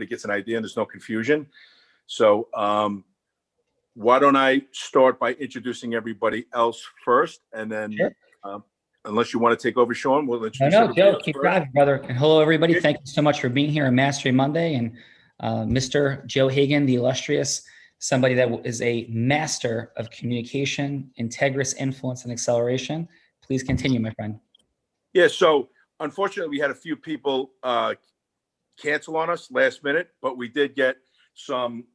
gets an idea and there's no confusion. So why don't I start by introducing everybody else first, and then sure. Unless you want to take over, Sean, we'll introduce No, Joe, keep first. driving, brother. And hello, everybody. Thank you so much for being here on Mastery Monday. And Mr. Joe Hagan, the illustrious, somebody that is a master of communication, integrous influence, and acceleration. Please continue, my friend. Yeah, so unfortunately, we had a few people cancel on us last minute, but we did get some,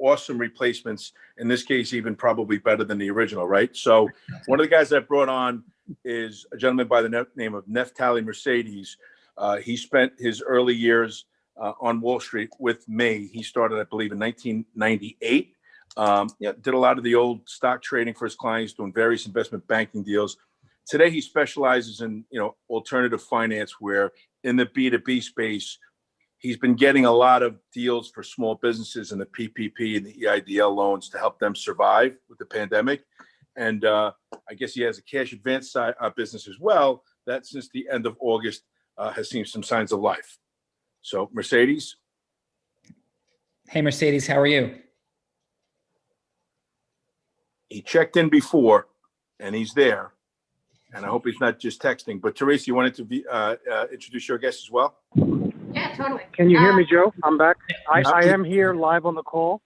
awesome replacements. In this case, even probably better than the original, right? So one of the guys that I brought on is a gentleman by the name of Neftali Mercedes. He spent his early years on Wall Street with me. He started, I believe, in 1998. Did a lot of the old stock trading for his clients, doing various investment banking deals. Today, he specializes in, alternative finance, where in the B2B space, he's been getting a lot of deals for small businesses and the PPP and the EIDL loans to help them survive with the pandemic. And I guess he has a cash advance side business as well that since the end of August has seen some signs of life. So Mercedes. Hey, Mercedes, how are you? He checked in before and he's there. And I hope he's not just texting. But Teresa, you wanted to introduce your guest as well? Yeah, totally. Can you hear me, Joe? I'm back. I am here live on the call.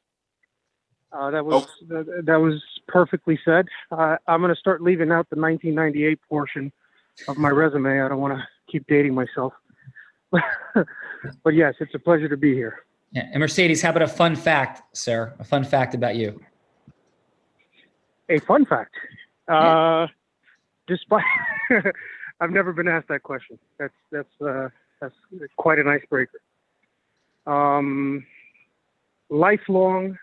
That was perfectly said. I'm going to start leaving out the 1998 portion of my resume. I don't want to keep dating myself. But yes, it's a pleasure to be here. Yeah. And Mercedes, how about a fun fact, sir? A fun fact about you. A fun fact. Despite, I've never been asked that question. That's quite an icebreaker. Lifelong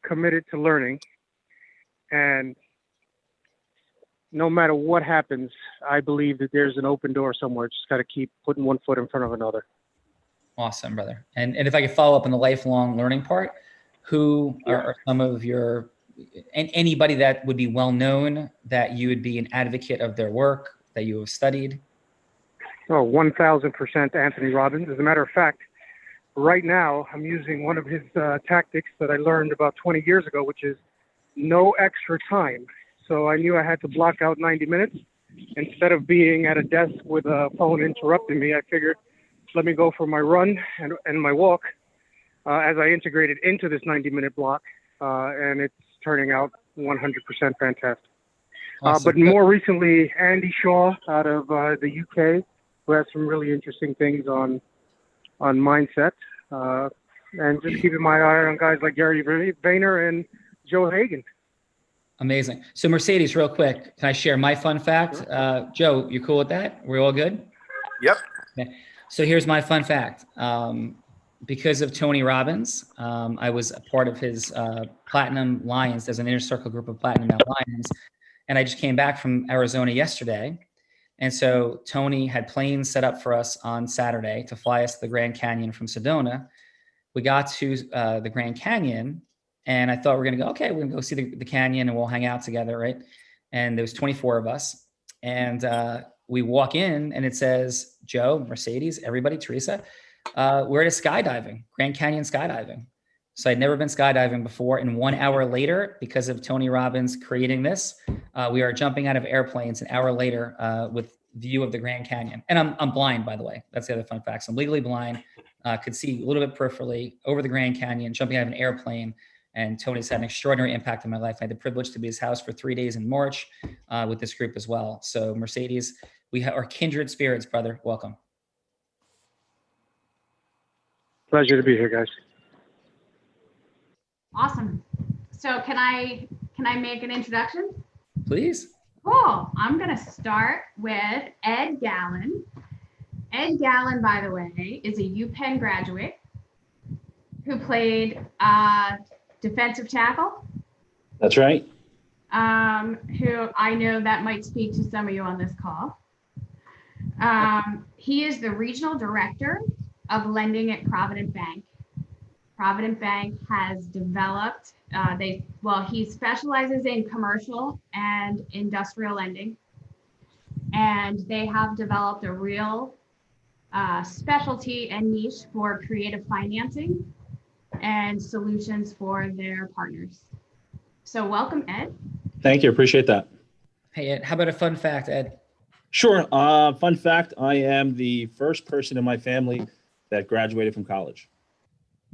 committed to learning, and no matter what happens, I believe that there's an open door somewhere. Just got to keep putting one foot in front of another. Awesome, brother. And if I could follow up on the lifelong learning part, who are some of your, and anybody that would be well known that you would be an advocate of their work that you have studied? Oh, 1,000% Anthony Robbins. As a matter of fact, right now I'm using one of his tactics that I learned about 20 years ago, which is no extra time. So I knew I had to block out 90 minutes. Instead of being at a desk with a phone interrupting me, I figured, let me go for my run and my walk as I integrated into this 90-minute block. And it's turning out 100% fantastic. Awesome. But more recently, Andy Shaw out of the UK, who has some really interesting things on mindset. And just keeping my eye on guys like Gary Vayner and Joe Hagan. Amazing. So Mercedes, real quick, can I share my fun fact? Sure. Joe, you cool with that? We're all good? Yep. Okay. So here's my fun fact. Because of Tony Robbins, I was a part of his Platinum Lions. There's an inner circle group of Platinum Lions. And I just came back from Arizona yesterday. And so Tony had planes set up for us on Saturday to fly us to the Grand Canyon from Sedona. We got to the Grand Canyon, and I thought we're going to go, okay, we're going to go see the canyon and we'll hang out together, right? And there was 24 of us. And we walk in and it says, Joe, Mercedes, everybody, Teresa, we're at a skydiving, Grand Canyon skydiving. So I'd never been skydiving before. And 1 hour later, because of Tony Robbins creating this, we are jumping out of airplanes an hour later with view of the Grand Canyon. And I'm blind, by the way. That's the other fun fact. I'm legally blind, could see a little bit peripherally over the Grand Canyon, jumping out of an airplane. And Tony's had an extraordinary impact in my life. I had the privilege to be at his house for 3 days in March with this group as well. So Mercedes, we are kindred spirits, brother. Welcome. Pleasure to be here, guys. Awesome. So can I make an introduction? Please. Cool. I'm going to start with Ed Gallen. Ed Gallen, by the way, is a UPenn graduate who played defensive tackle. That's right. Who I know that might speak to some of you on this call. He is the regional director of lending at Provident Bank. Provident Bank has developed, he specializes in commercial and industrial lending. And they have developed a real specialty and niche for creative financing and solutions for their partners. So welcome, Ed. Thank you. Appreciate that. Hey, Ed, how about a fun fact, Ed? Sure. Fun fact, I am the first person in my family that graduated from college.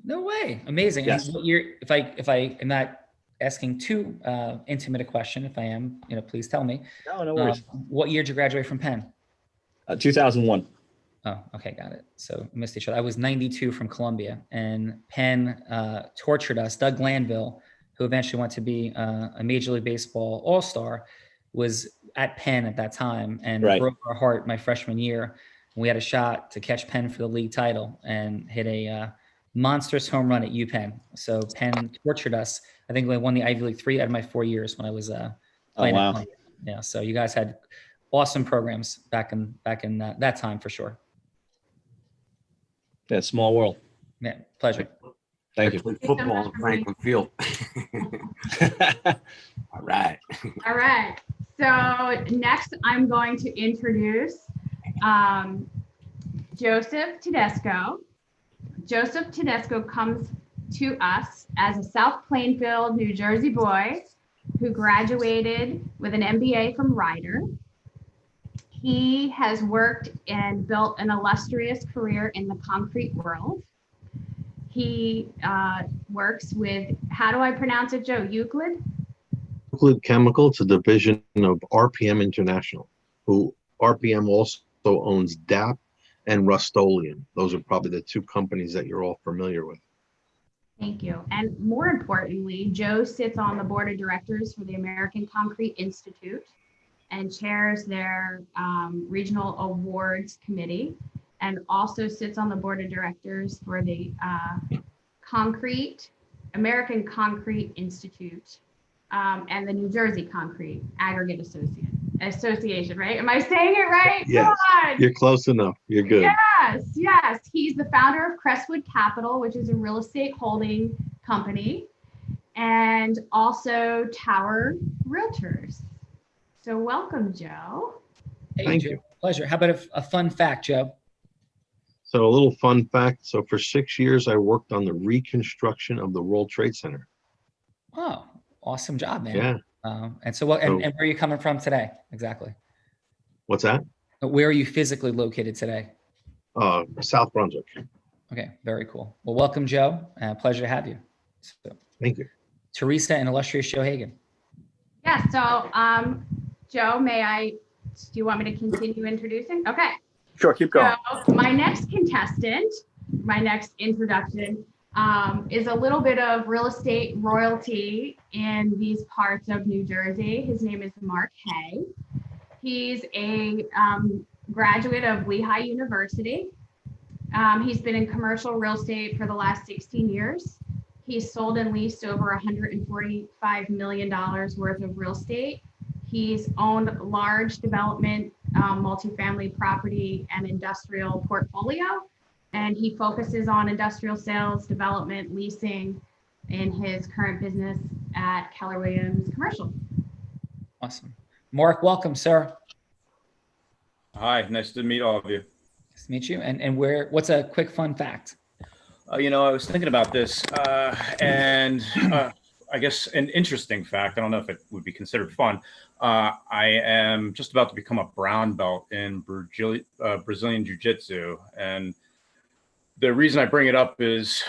No way. Amazing. Yes. And what year, if I am not asking too intimate a question, if I am, please tell me. No worries. What year did you graduate from Penn? 2001. Oh, okay, got it. So we missed each other. I was 92 from Columbia, and Penn tortured us. Doug Glanville, who eventually went to be a Major League Baseball All-Star, was at Penn at that time and Right. broke our heart my freshman year. We had a shot to catch Penn for the league title and hit a monstrous home run at UPenn. So Penn tortured us. I think we won the Ivy League 3 out of my 4 years when I was playing at wow. Columbia. Yeah, so you guys had awesome programs back in that time for sure. Yeah, small world. Yeah, pleasure. Thank you. Played football at Franklin Field. All right. All right. So next, I'm going to introduce Joseph Tedesco. Joseph Tedesco comes to us as a South Plainfield, New Jersey boy who graduated with an MBA from Rider. He has worked and built an illustrious career in the concrete world. He works with, how do I pronounce it, Joe? Euclid? Euclid Chemical. It's a division of RPM International, who RPM also owns DAP and Rust-Oleum. Those are probably the two companies that you're all familiar with. Thank you. And more importantly, Joe sits on the board of directors for the American Concrete Institute and chairs their regional awards committee, and also sits on the board of directors for the American Concrete Institute and the New Jersey Concrete Aggregate Association, right? Am I saying it right? Yes. Come on. You're close enough. You're good. Yes. He's the founder of Crestwood Capital, which is a real estate holding company, and also Tower Realtors. So welcome, Joe. Hey, Thank Joe. you. Pleasure. How about a fun fact, Joe? So a little fun fact. So for 6 years, I worked on the reconstruction of the World Trade Center. Oh, awesome job, man. Yeah. And so what? And So- where are you coming from today? Exactly. What's that? Where are you physically located today? South Brunswick. Okay, very cool. Well, welcome, Joe. Pleasure to have you. So, Thank you. Teresa and illustrious Joe Hagan. Yeah, so Joe, do you want me to continue introducing? Okay. Sure, keep going. So my next contestant, my next introduction is a little bit of real estate royalty in these parts of New Jersey. His name is Mark Hay. He's a graduate of Lehigh University. He's been in commercial real estate for the last 16 years. He's sold and leased over $145 million worth of real estate. He's owned large development, multifamily property and industrial portfolio. And he focuses on industrial sales, development, leasing in his current business at Keller Williams Commercial. Awesome. Mark, welcome, sir. Hi, nice to meet all of you. Nice to meet you. And what's a quick fun fact? I was thinking about this, and I guess an interesting fact. I don't know if it would be considered fun. I am just about to become a brown belt in Brazilian Jiu-Jitsu, and the reason I bring it up is,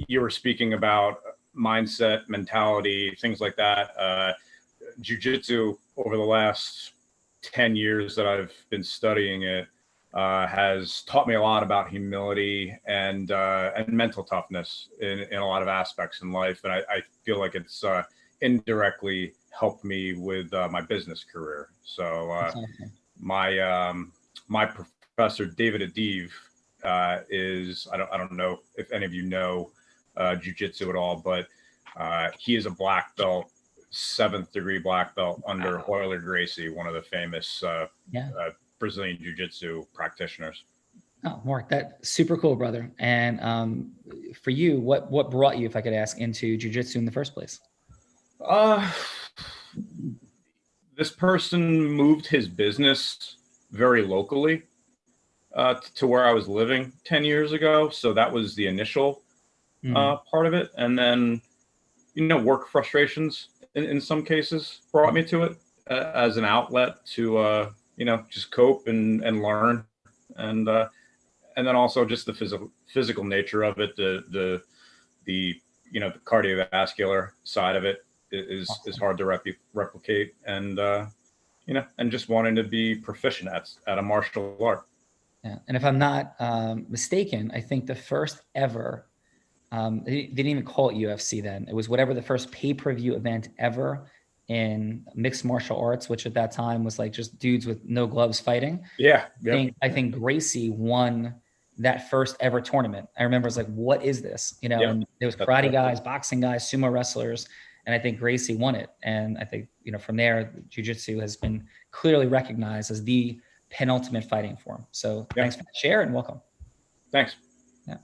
you were speaking about mindset, mentality, things like that. Jiu-Jitsu over the last 10 years that I've been studying it has taught me a lot about humility and mental toughness in a lot of aspects in life. And I feel like it's indirectly helped me with my business career. So my professor, David Adiv, is, I don't know if any of you know Jiu-Jitsu at all, but he is a black belt, 7th degree black belt under Royler Gracie, one of the famous Brazilian Jiu-Jitsu practitioners. Oh, Mark, that's super cool, brother. And for you, what brought you, if I could ask, into Jiu-Jitsu in the first place? This person moved his business very locally, to where I was living 10 years ago. So that was the initial part of it. And then, work frustrations in some cases brought me to it as an outlet to, just cope and learn. And then also just the physical nature of it, the the cardiovascular side of it is hard to replicate, and and just wanting to be proficient at a martial art. Yeah, and if I'm not mistaken, I think the first ever, they didn't even call it UFC then. It was whatever the first pay-per-view event ever in mixed martial arts, which at that time was like just dudes with no gloves fighting. Yeah. I think Gracie won that first ever tournament. I remember it was like, what is this? And there was karate guys, boxing guys, sumo wrestlers. And I think Gracie won it. And I think, from there, jiu-jitsu has been clearly recognized as the penultimate fighting form. So thanks for the share and welcome. Thanks. Yeah.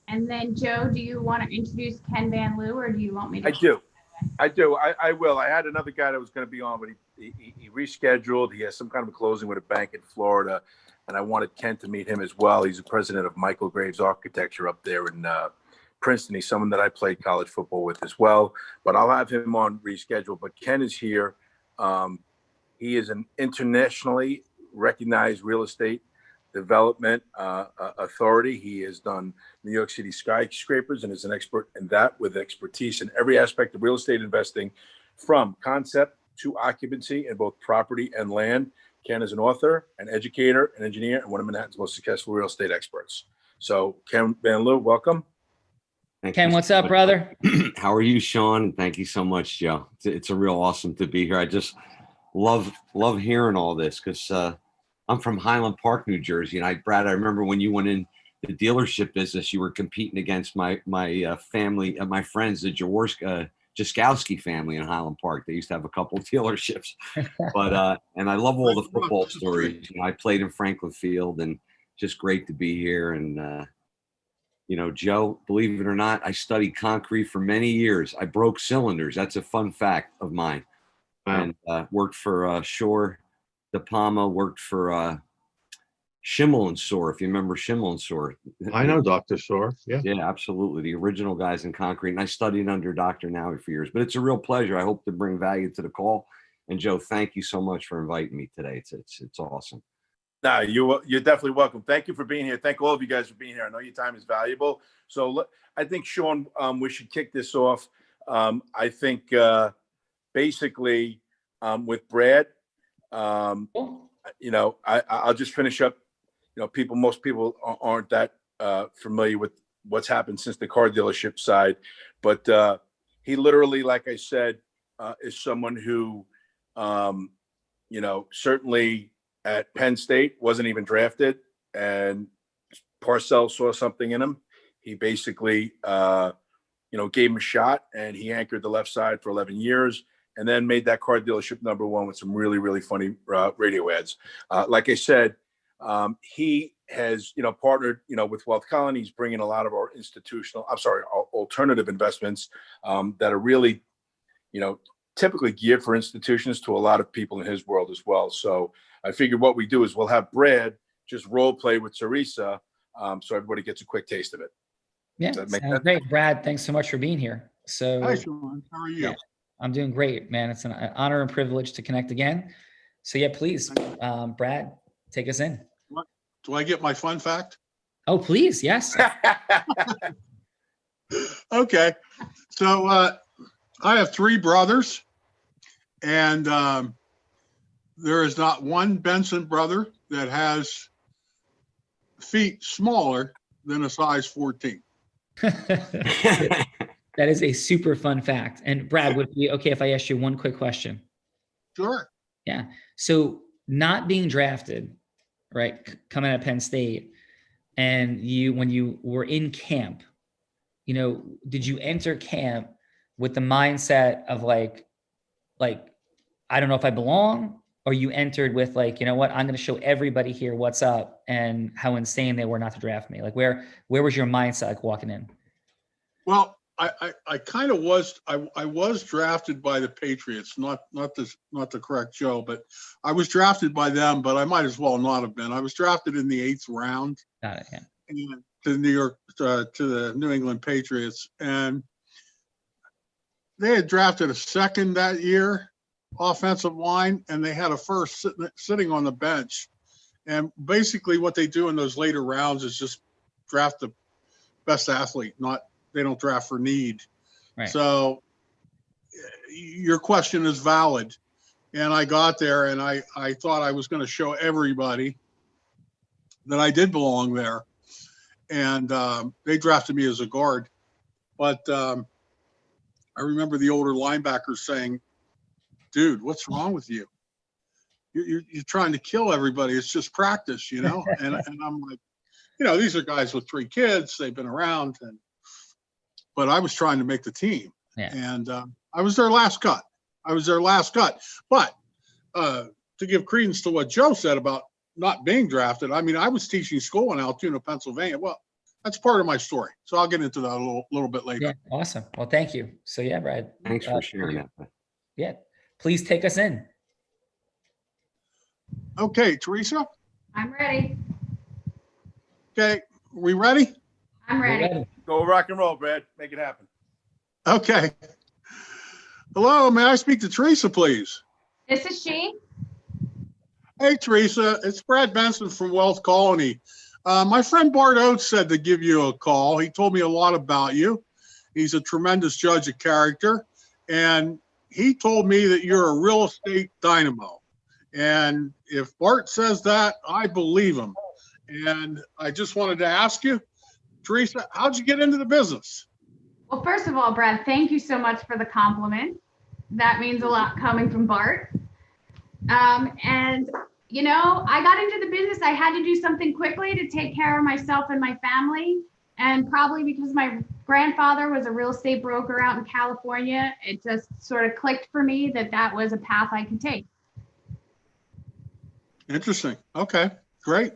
And then Joe, do you want to introduce Ken Van Loo, or do you want me to? I do. I will. I had another guy that was going to be on, but he rescheduled. He has some kind of a closing with a bank in Florida, and I wanted Ken to meet him as well. He's the president of Michael Graves Architecture up there in Princeton. He's someone that I played college football with as well, but I'll have him on reschedule. But Ken is here. He is an internationally recognized real estate development authority. He has done New York City skyscrapers and is an expert in that, with expertise in every aspect of real estate investing, from concept to occupancy in both property and land. Ken is an author, an educator, an engineer, and one of Manhattan's most successful real estate experts. So Ken Van Loo, welcome. Thank Ken, you what's so up, much. brother? How are you, Sean? Thank you so much, Joe. It's a real awesome to be here. I just love hearing all this, because I'm from Highland Park, New Jersey, and Brad, I remember when you went in the dealership business, you were competing against my family, my friends, the Jaskowski family in Highland Park. They used to have a couple of dealerships, but and I love all the football stories. I played in Franklin Field, and just great to be here. And Joe, believe it or not, I studied concrete for many years. I broke cylinders. That's a fun fact of mine. Wow. And worked for Shore De Palma, worked for Schimmel and Soar, if you remember Schimmel and Soar. I know Dr. Soar. Yeah. Yeah, absolutely. The original guys in concrete. And I studied under Dr. Nowie for years. But it's a real pleasure. I hope to bring value to the call. And Joe, thank you so much for inviting me today. It's awesome. No, you're definitely welcome. Thank you for being here. Thank all of you guys for being here. I know your time is valuable. So I think, Sean, we should kick this off. I think basically with Brad, I'll just finish up. Most people aren't that familiar with what's happened since the car dealership side, but he literally, like I said, is someone who, certainly at Penn State wasn't even drafted, and Parcells saw something in him. He basically, gave him a shot, and he anchored the left side for 11 years. And then made that car dealership #1 with some really, really funny radio ads. Like I said, he has, partnered, with Wealth Colony. He's bringing a lot of our alternative investments that are really, typically geared for institutions to a lot of people in his world as well. So I figured what we do is we'll have Brad just role play with Teresa, so everybody gets a quick taste of it. Yeah, sounds great. Brad, thanks so much for being here. So, hi, Sean. How are you? Yeah. I'm doing great, man. It's an honor and privilege to connect again. So yeah, please, Brad, take us in. Do I get my fun fact? Oh, please. Yes. Okay. So I have 3 brothers, and there is not one Benson brother that has feet smaller than a size 14. That is a super fun fact. And Brad, would it be okay if I asked you one quick question? Sure. Yeah. So not being drafted, right, coming out of Penn State, and when you were in camp, did you enter camp with the mindset of like, I don't know if I belong, or you entered with like, you know what, I'm going to show everybody here what's up and how insane they were not to draft me? Like where was your mindset like walking in? Well, I kind of was, I was drafted by the Patriots, not the correct Joe, but I was drafted by them, but I might as well not have been. I was drafted in the 8th round. Got it. Yeah. And to the New England Patriots, and they had drafted a second that year, offensive line, and they had a first sitting on the bench. And basically what they do in those later rounds is just draft the best athlete, they don't draft for need. Right. So your question is valid. And I got there and I thought I was going to show everybody that I did belong there. And they drafted me as a guard. But I remember the older linebackers saying, dude, what's wrong with you? You're trying to kill everybody. It's just practice, you know? And I'm like, you know, these are guys with 3 kids. They've been around. But I was trying to make the team. Yeah. And I was their last cut. But to give credence to what Joe said about not being drafted, I mean, I was teaching school in Altoona, Pennsylvania. Well, that's part of my story. So I'll get into that a little bit later. Yeah. Awesome. Well, thank you. So yeah, Brad. Thanks for sharing that. Yeah. Please take us in. Okay, Teresa. I'm ready. Okay, are we ready? I'm ready. Go rock and roll, Brad. Make it happen. Okay. Hello, may I speak to Teresa, please? This is she. Hey, Teresa, it's Brad Benson from Wealth Colony. My friend Bart Oates said to give you a call. He told me a lot about you. He's a tremendous judge of character. And he told me that you're a real estate dynamo. And if Bart says that, I believe him. And I just wanted to ask you, Teresa, how'd you get into the business? Well, first of all, Brad, thank you so much for the compliment. That means a lot coming from Bart. And, you know, I got into the business. I had to do something quickly to take care of myself and my family. And probably because my grandfather was a real estate broker out in California, it just sort of clicked for me that that was a path I could take. Interesting. Okay, great.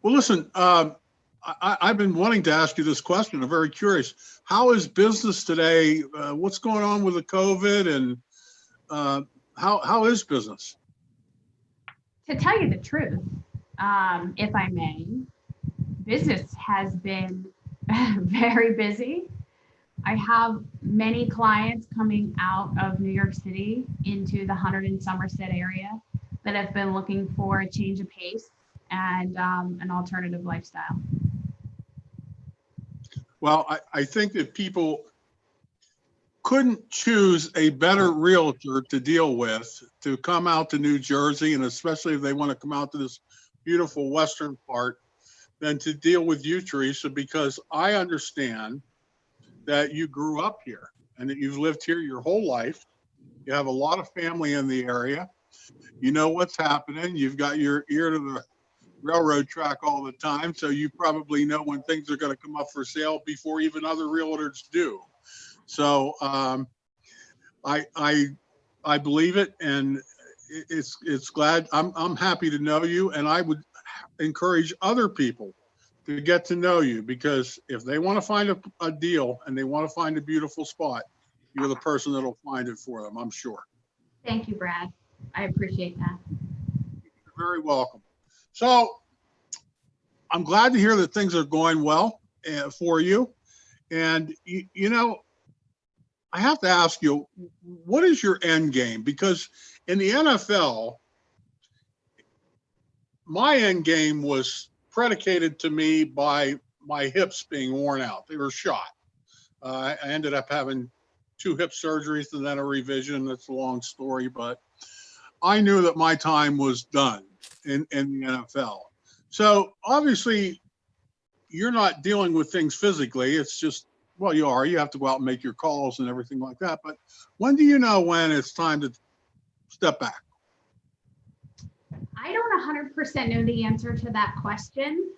Well, listen, I've been wanting to ask you this question. I'm very curious. How is business today? What's going on with the COVID, and how is business? To tell you the truth, if I may, business has been very busy. I have many clients coming out of New York City into the Hunterdon and Somerset area that have been looking for a change of pace and an alternative lifestyle. Well, I think that people couldn't choose a better realtor to deal with to come out to New Jersey, and especially if they want to come out to this beautiful western part, than to deal with you, Teresa, because I understand that you grew up here and that you've lived here your whole life. You have a lot of family in the area. You know what's happening. You've got your ear to the railroad track all the time, so you probably know when things are going to come up for sale before even other realtors do. So I believe it, and it's glad. I'm happy to know you, and I would encourage other people to get to know you, because if they want to find a deal and they want to find a beautiful spot, you're the person that'll find it for them, I'm sure. Thank you, Brad. I appreciate that. You're very welcome. So I'm glad to hear that things are going well for you. And, you know, I have to ask you, what is your end game? Because in the NFL, my end game was predicated to me by my hips being worn out. They were shot. I ended up having 2 hip surgeries and then a revision. That's a long story, but I knew that my time was done in the NFL. So obviously you're not dealing with things physically. It's just, well, you are. You have to go out and make your calls and everything like that. But when do you know when it's time to step back? I don't 100% know the answer to that question.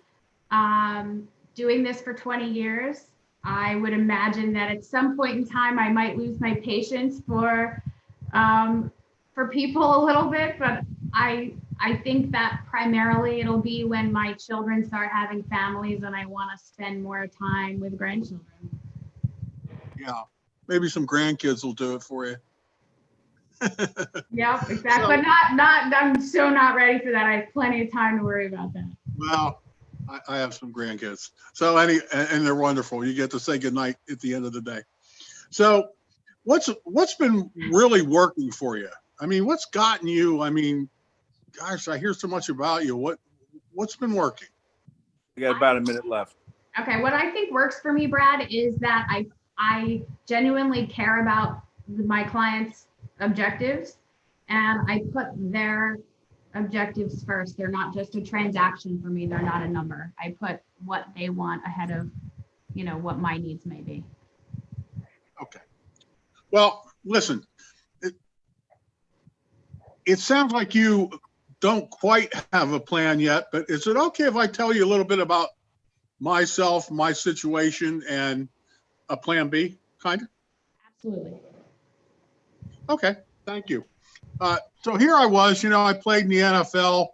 Doing this for 20 years, I would imagine that at some point in time, I might lose my patience for people a little bit, but I think that primarily it'll be when my children start having families and I want to spend more time with grandchildren. Yeah, maybe some grandkids will do it for you. Yep, exactly. So- But not. I'm so not ready for that. I have plenty of time to worry about that. Well, I have some grandkids. So and they're wonderful. You get to say goodnight at the end of the day. So what's been really working for you? I mean, what's gotten you? I mean, gosh, I hear so much about you. What's been working? We got about a minute left. Okay, what I think works for me, Brad, is that I genuinely care about my clients' objectives, and I put their objectives first. They're not just a transaction for me. They're not a number. I put what they want ahead of, what my needs may be. Okay. Well, listen, it sounds like you don't quite have a plan yet, but is it okay if I tell you a little bit about myself, my situation, and a plan B, kind of? Absolutely. Okay, thank you. So here I was, I played in the NFL.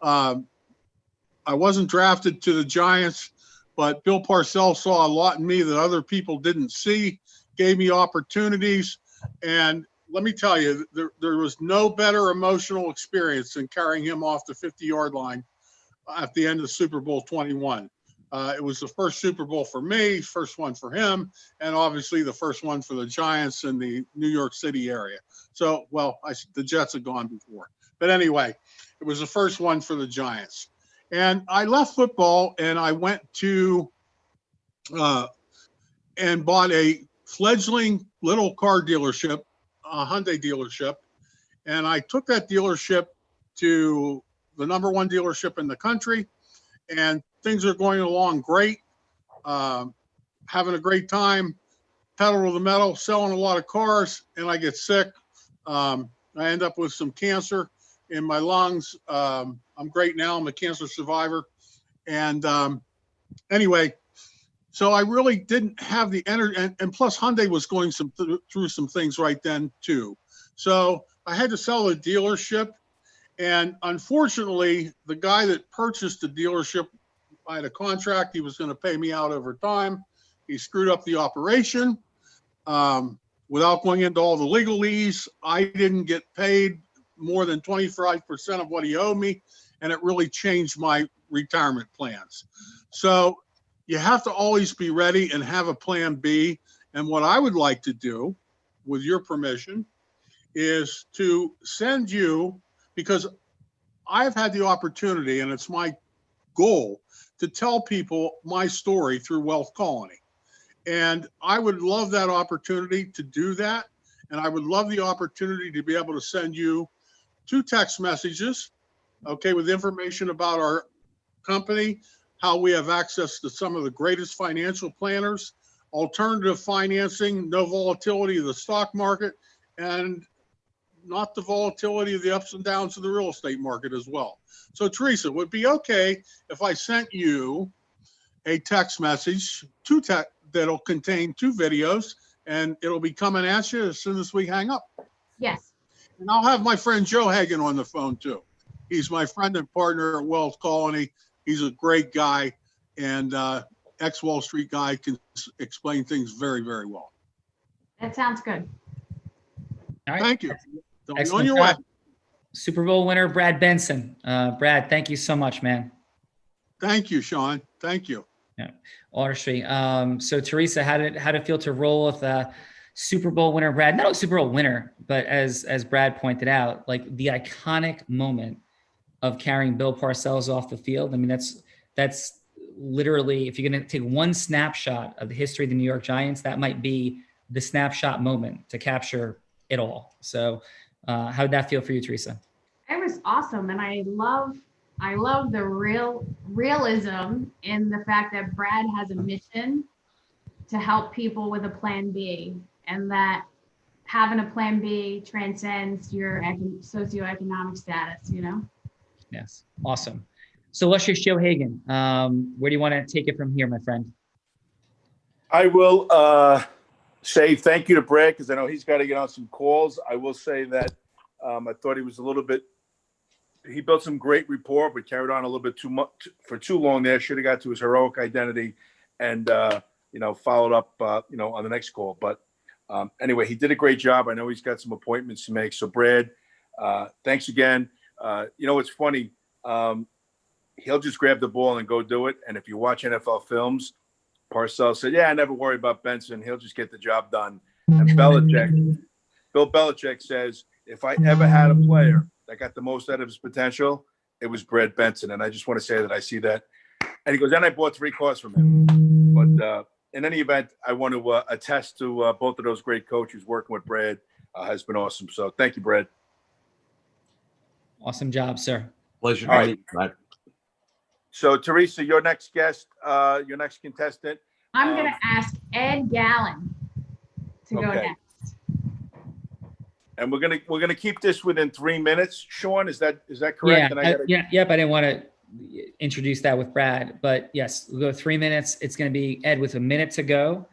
I wasn't drafted to the Giants, but Bill Parcells saw a lot in me that other people didn't see, gave me opportunities. And let me tell you, there was no better emotional experience than carrying him off the 50-yard line at the end of Super Bowl 21. It was the first Super Bowl for me, first one for him, and obviously the first one for the Giants in the New York City area. So, well, the Jets had gone before. But anyway, it was the first one for the Giants. And I left football and I went to and bought a fledgling little car dealership, a Hyundai dealership. And I took that dealership to the #1 dealership in the country. And things are going along great, having a great time, pedal to the metal, selling a lot of cars, and I get sick. I end up with some cancer in my lungs. I'm great now. I'm a cancer survivor. And anyway, so I really didn't have the energy. And plus, Hyundai was going through some things right then, too. So I had to sell the dealership. And unfortunately, the guy that purchased the dealership, I had a contract. He was going to pay me out over time. He screwed up the operation. Without going into all the legalese, I didn't get paid more than 25% of what he owed me, and it really changed my retirement plans. So you have to always be ready and have a plan B. And what I would like to do, with your permission, is to send you, because I've had the opportunity, and it's my goal, to tell people my story through Wealth Colony. And I would love that opportunity to do that. And I would love the opportunity to be able to send you 2 text messages, okay, with information about our company, how we have access to some of the greatest financial planners, alternative financing, no volatility of the stock market, and not the volatility of the ups and downs of the real estate market as well. So Teresa, would it be okay if I sent you a text message, that'll contain 2 videos, and it'll be coming at you as soon as we hang up? Yes. And I'll have my friend Joe Hagan on the phone too. He's my friend and partner at Wealth Colony. He's a great guy, and ex-Wall Street guy, can explain things very, very well. That sounds good. All right. Thank you. So be on Excellent your way. job. Super Bowl winner, Brad Benson. Brad, thank you so much, man. Thank you, Sean. Thank you. Yeah, artistry. So Teresa, how did it feel to roll with a Super Bowl winner, Brad? Not a Super Bowl winner, but as Brad pointed out, like the iconic moment of carrying Bill Parcells off the field. I mean, that's literally, if you're going to take one snapshot of the history of the New York Giants, that might be the snapshot moment to capture it all. So how did that feel for you, Teresa? It was awesome. And I love the realism in the fact that Brad has a mission to help people with a plan B, and that having a plan B transcends your socioeconomic status, Yes. Awesome. So illustrious Joe Hagan, where do you want to take it from here, my friend? I will say thank you to Brad, because I know he's got to get on some calls. I will say that I thought he was he built some great rapport, but carried on a little bit too much for too long there. Should have got to his heroic identity. And followed up, on the next call. But anyway, he did a great job. I know he's got some appointments to make. So Brad, thanks again. It's funny. He'll just grab the ball and go do it. And if you watch NFL films, Parcells said, "Yeah, I never worry about Benson. He'll just get the job done." And Bill Belichick says, "If I ever had a player that got the most out of his potential, it was Brad Benson." And I just want to say that I see that. And he goes, "And I bought 3 cars from him." But in any event, I want to attest to both of those great coaches. Working with Brad has been awesome. So thank you, Brad. Awesome job, sir. Pleasure. All right. Right. So Teresa, your next guest, your next contestant. I'm going to ask Ed Gallen to go Okay. next. And we're gonna keep this within 3 minutes. Sean, is that correct? Yep. I didn't want to introduce that with Brad, but yes, we'll go 3 minutes. It's going to be Ed with a minute to go,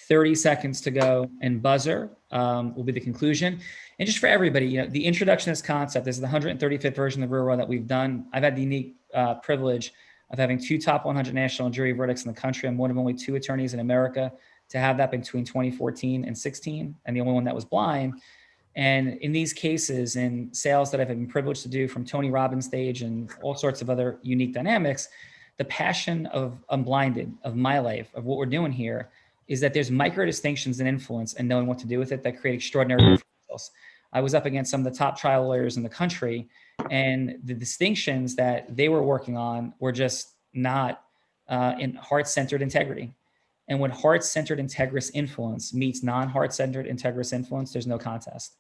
30 seconds to go, and buzzer will be the conclusion. And just for everybody, the introduction to this concept, this is the 135th version of the real world that we've done. I've had the unique privilege of having 2 top 100 national jury verdicts in the country. I'm one of only 2 attorneys in America to have that between 2014 and 16, and the only one that was blind. And in these cases, in sales that I've been privileged to do, from Tony Robbins stage and all sorts of other unique dynamics, the passion of Unblinded, of my life, of what we're doing here, is that there's micro distinctions and influence and knowing what to do with it that create extraordinary differentials. I was up against some of the top trial lawyers in the country, and the distinctions that they were working on were just not in heart-centered integrity. And when heart-centered integrous influence meets non-heart-centered integrous influence, there's no contest.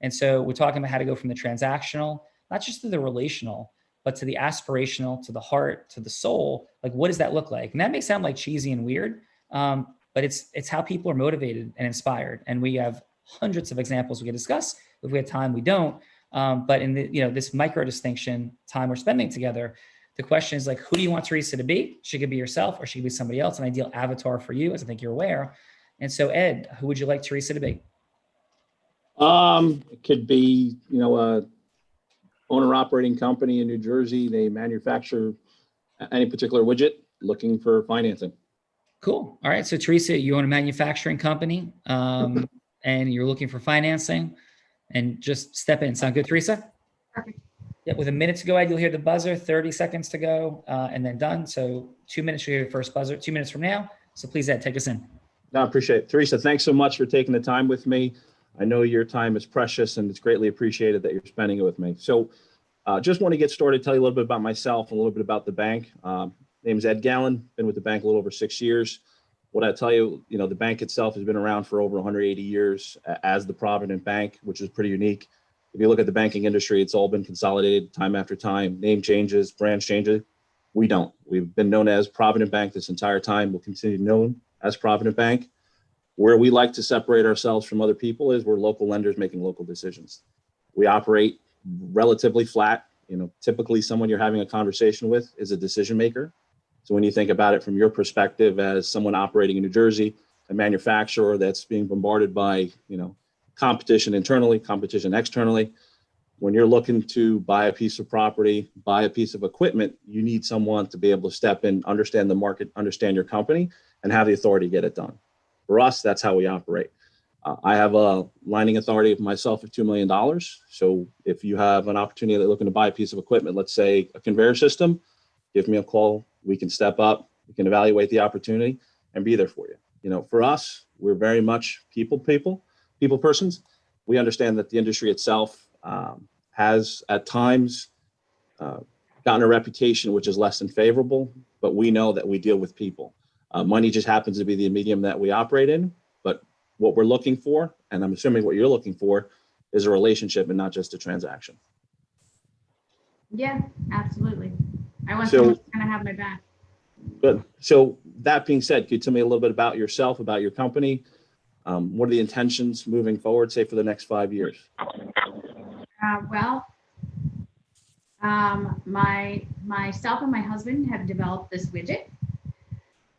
And so we're talking about how to go from the transactional, not just to the relational, but to the aspirational, to the heart, to the soul. Like, what does that look like? And that may sound like cheesy and weird, but it's how people are motivated and inspired. And we have hundreds of examples we can discuss. If we have time, we don't. But in this micro distinction time we're spending together, the question is, like, who do you want Teresa to be? She could be yourself, or she could be somebody else, an ideal avatar for you, as I think you're aware. And so, Ed, who would you like Teresa to be? It could be, a owner operating company in New Jersey. They manufacture any particular widget, looking for financing. Cool. All right. So Teresa, you own a manufacturing company, and you're looking for financing, and just step in. Sound good, Teresa? Perfect. Yeah. With a minute to go, Ed, you'll hear the buzzer, 30 seconds to go, and then done. So 2 minutes, you'll hear your first buzzer, 2 minutes from now. So please, Ed, take us in. No, I appreciate it. Teresa, thanks so much for taking the time with me. I know your time is precious, and it's greatly appreciated that you're spending it with me. So just want to get started, tell you a little bit about myself, a little bit about the bank. Name is Ed Gallen, been with the bank a little over 6 years. What I tell you, the bank itself has been around for over 180 years as the Provident Bank, which is pretty unique. If you look at the banking industry, it's all been consolidated time after time. Name changes, branch changes. We don't. We've been known as Provident Bank this entire time. We'll continue to be known as Provident Bank. Where we like to separate ourselves from other people is we're local lenders making local decisions. We operate relatively flat. Typically someone you're having a conversation with is a decision maker. So when you think about it from your perspective as someone operating in New Jersey, a manufacturer that's being bombarded by, competition internally, competition externally, when you're looking to buy a piece of property, buy a piece of equipment, you need someone to be able to step in, understand the market, understand your company, and have the authority to get it done. For us, that's how we operate. I have a lining authority of myself of $2 million. So if you have an opportunity that looking to buy a piece of equipment, let's say a conveyor system, give me a call. We can step up. We can evaluate the opportunity and be there for you. For us, we're very much people persons. We understand that the industry itself has at times gotten a reputation which is less than favorable, but we know that we deal with people. Money just happens to be the medium that we operate in, but what we're looking for, and I'm assuming what you're looking for, is a relationship and not just a transaction. Yeah, absolutely. I want someone who's going to have my back. Good. So that being said, could you tell me a little bit about yourself, about your company? What are the intentions moving forward, say for the next 5 years? Myself and my husband have developed this widget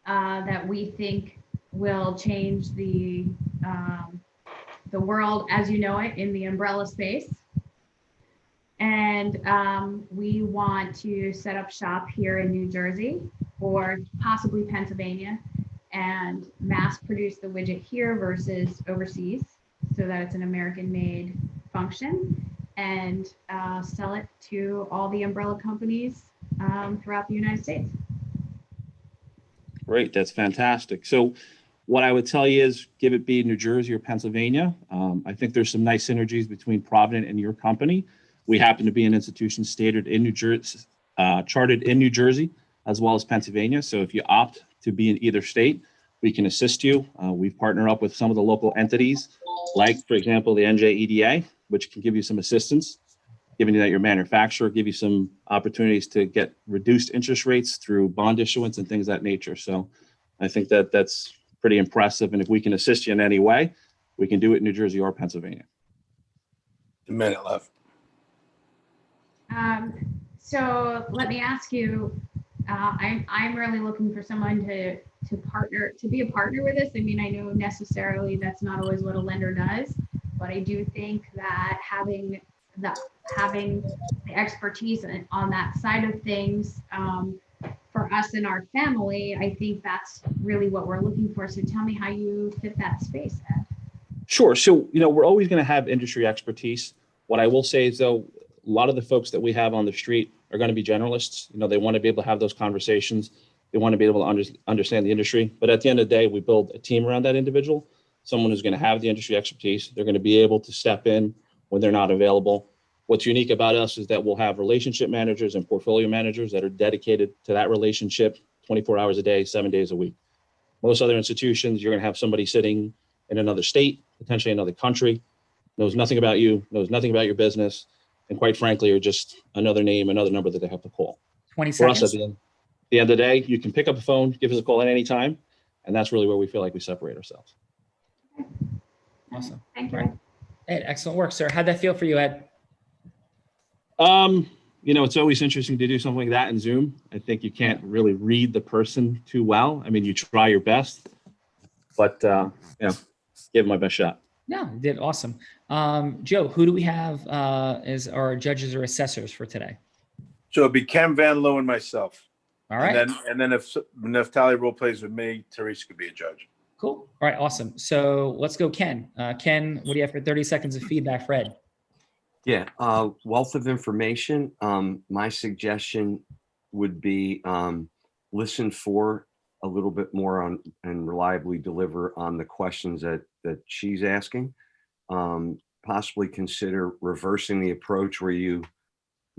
that we think will change the world as you know it in the umbrella space. And we want to set up shop here in New Jersey or possibly Pennsylvania and mass produce the widget here versus overseas so that it's an American-made function, and sell it to all the umbrella companies throughout the United States. Great, that's fantastic. So what I would tell you is give it be New Jersey or Pennsylvania. I think there's some nice synergies between Provident and your company. We happen to be an institution stated in New Jersey, chartered in New Jersey, as well as Pennsylvania. So if you opt to be in either state, we can assist you. We've partnered up with some of the local entities, like, for example, the NJEDA, which can give you some assistance, given that your manufacturer, give you some opportunities to get reduced interest rates through bond issuance and things of that nature. So I think that that's pretty impressive. And if we can assist you in any way, we can do it in New Jersey or Pennsylvania. A minute left. So let me ask you, I'm really looking for someone to be a partner with us. I mean, I know necessarily that's not always what a lender does, but I do think that having the expertise on that side of things for us and our family, I think that's really what we're looking for. So tell me how you fit that space, Ed. Sure. So, we're always going to have industry expertise. What I will say is, though, a lot of the folks that we have on the street are going to be generalists. They want to be able to have those conversations. They want to be able to understand the industry. But at the end of the day, we build a team around that individual, someone who's going to have the industry expertise. They're going to be able to step in when they're not available. What's unique about us is that we'll have relationship managers and portfolio managers that are dedicated to that relationship 24 hours a day, 7 days a week. Most other institutions, you're going to have somebody sitting in another state, potentially another country, knows nothing about you, knows nothing about your business, and quite frankly, are just another name, another number that they have to call. 20 For us, seconds. at the end of the day, you can pick up the phone, give us a call at any time, and that's really where we feel like we separate ourselves. Awesome. Thank you. Right. Ed, excellent work, sir. How'd that feel for you, Ed? It's always interesting to do something like that in Zoom. I think you can't really read the person too well. I mean, you try your best, but give it my best shot. No, you did awesome. Joe, who do we have as our judges or assessors for today? So it'd be Ken Van Loo and myself. All right. And then if Tally role plays with me, Teresa could be a judge. Cool. All right. Awesome. So let's go, Ken. Ken, what do you have for 30 seconds of feedback for Ed? Yeah, wealth of information. My suggestion would be listen for a little bit more on and reliably deliver on the questions that she's asking. Possibly consider reversing the approach where you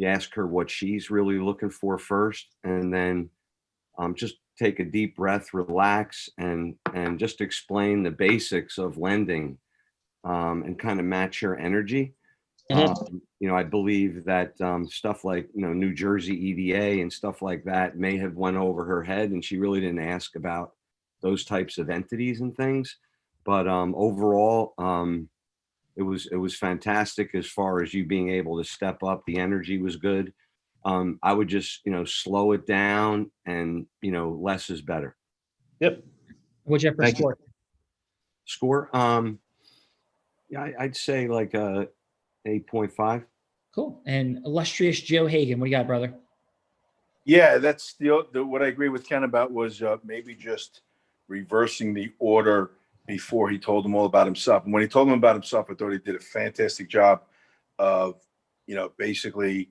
ask her what she's really looking for first, and then just take a deep breath, relax, and just explain the basics of lending and kind of match her energy. I believe that stuff like, New Jersey EDA and stuff like that may have went over her head, and she really didn't ask about those types of entities and things. But overall, it was fantastic as far as you being able to step up. The energy was good. I would just, slow it down, and, less is better. Yep. What'd you have for Thank you. score? Score? Yeah, I'd say like 8.5. Cool. And illustrious Joe Hagan, what do you got, brother? Yeah, that's what I agree with Ken about was maybe just reversing the order before he told them all about himself. And when he told them about himself, I thought he did a fantastic job of, basically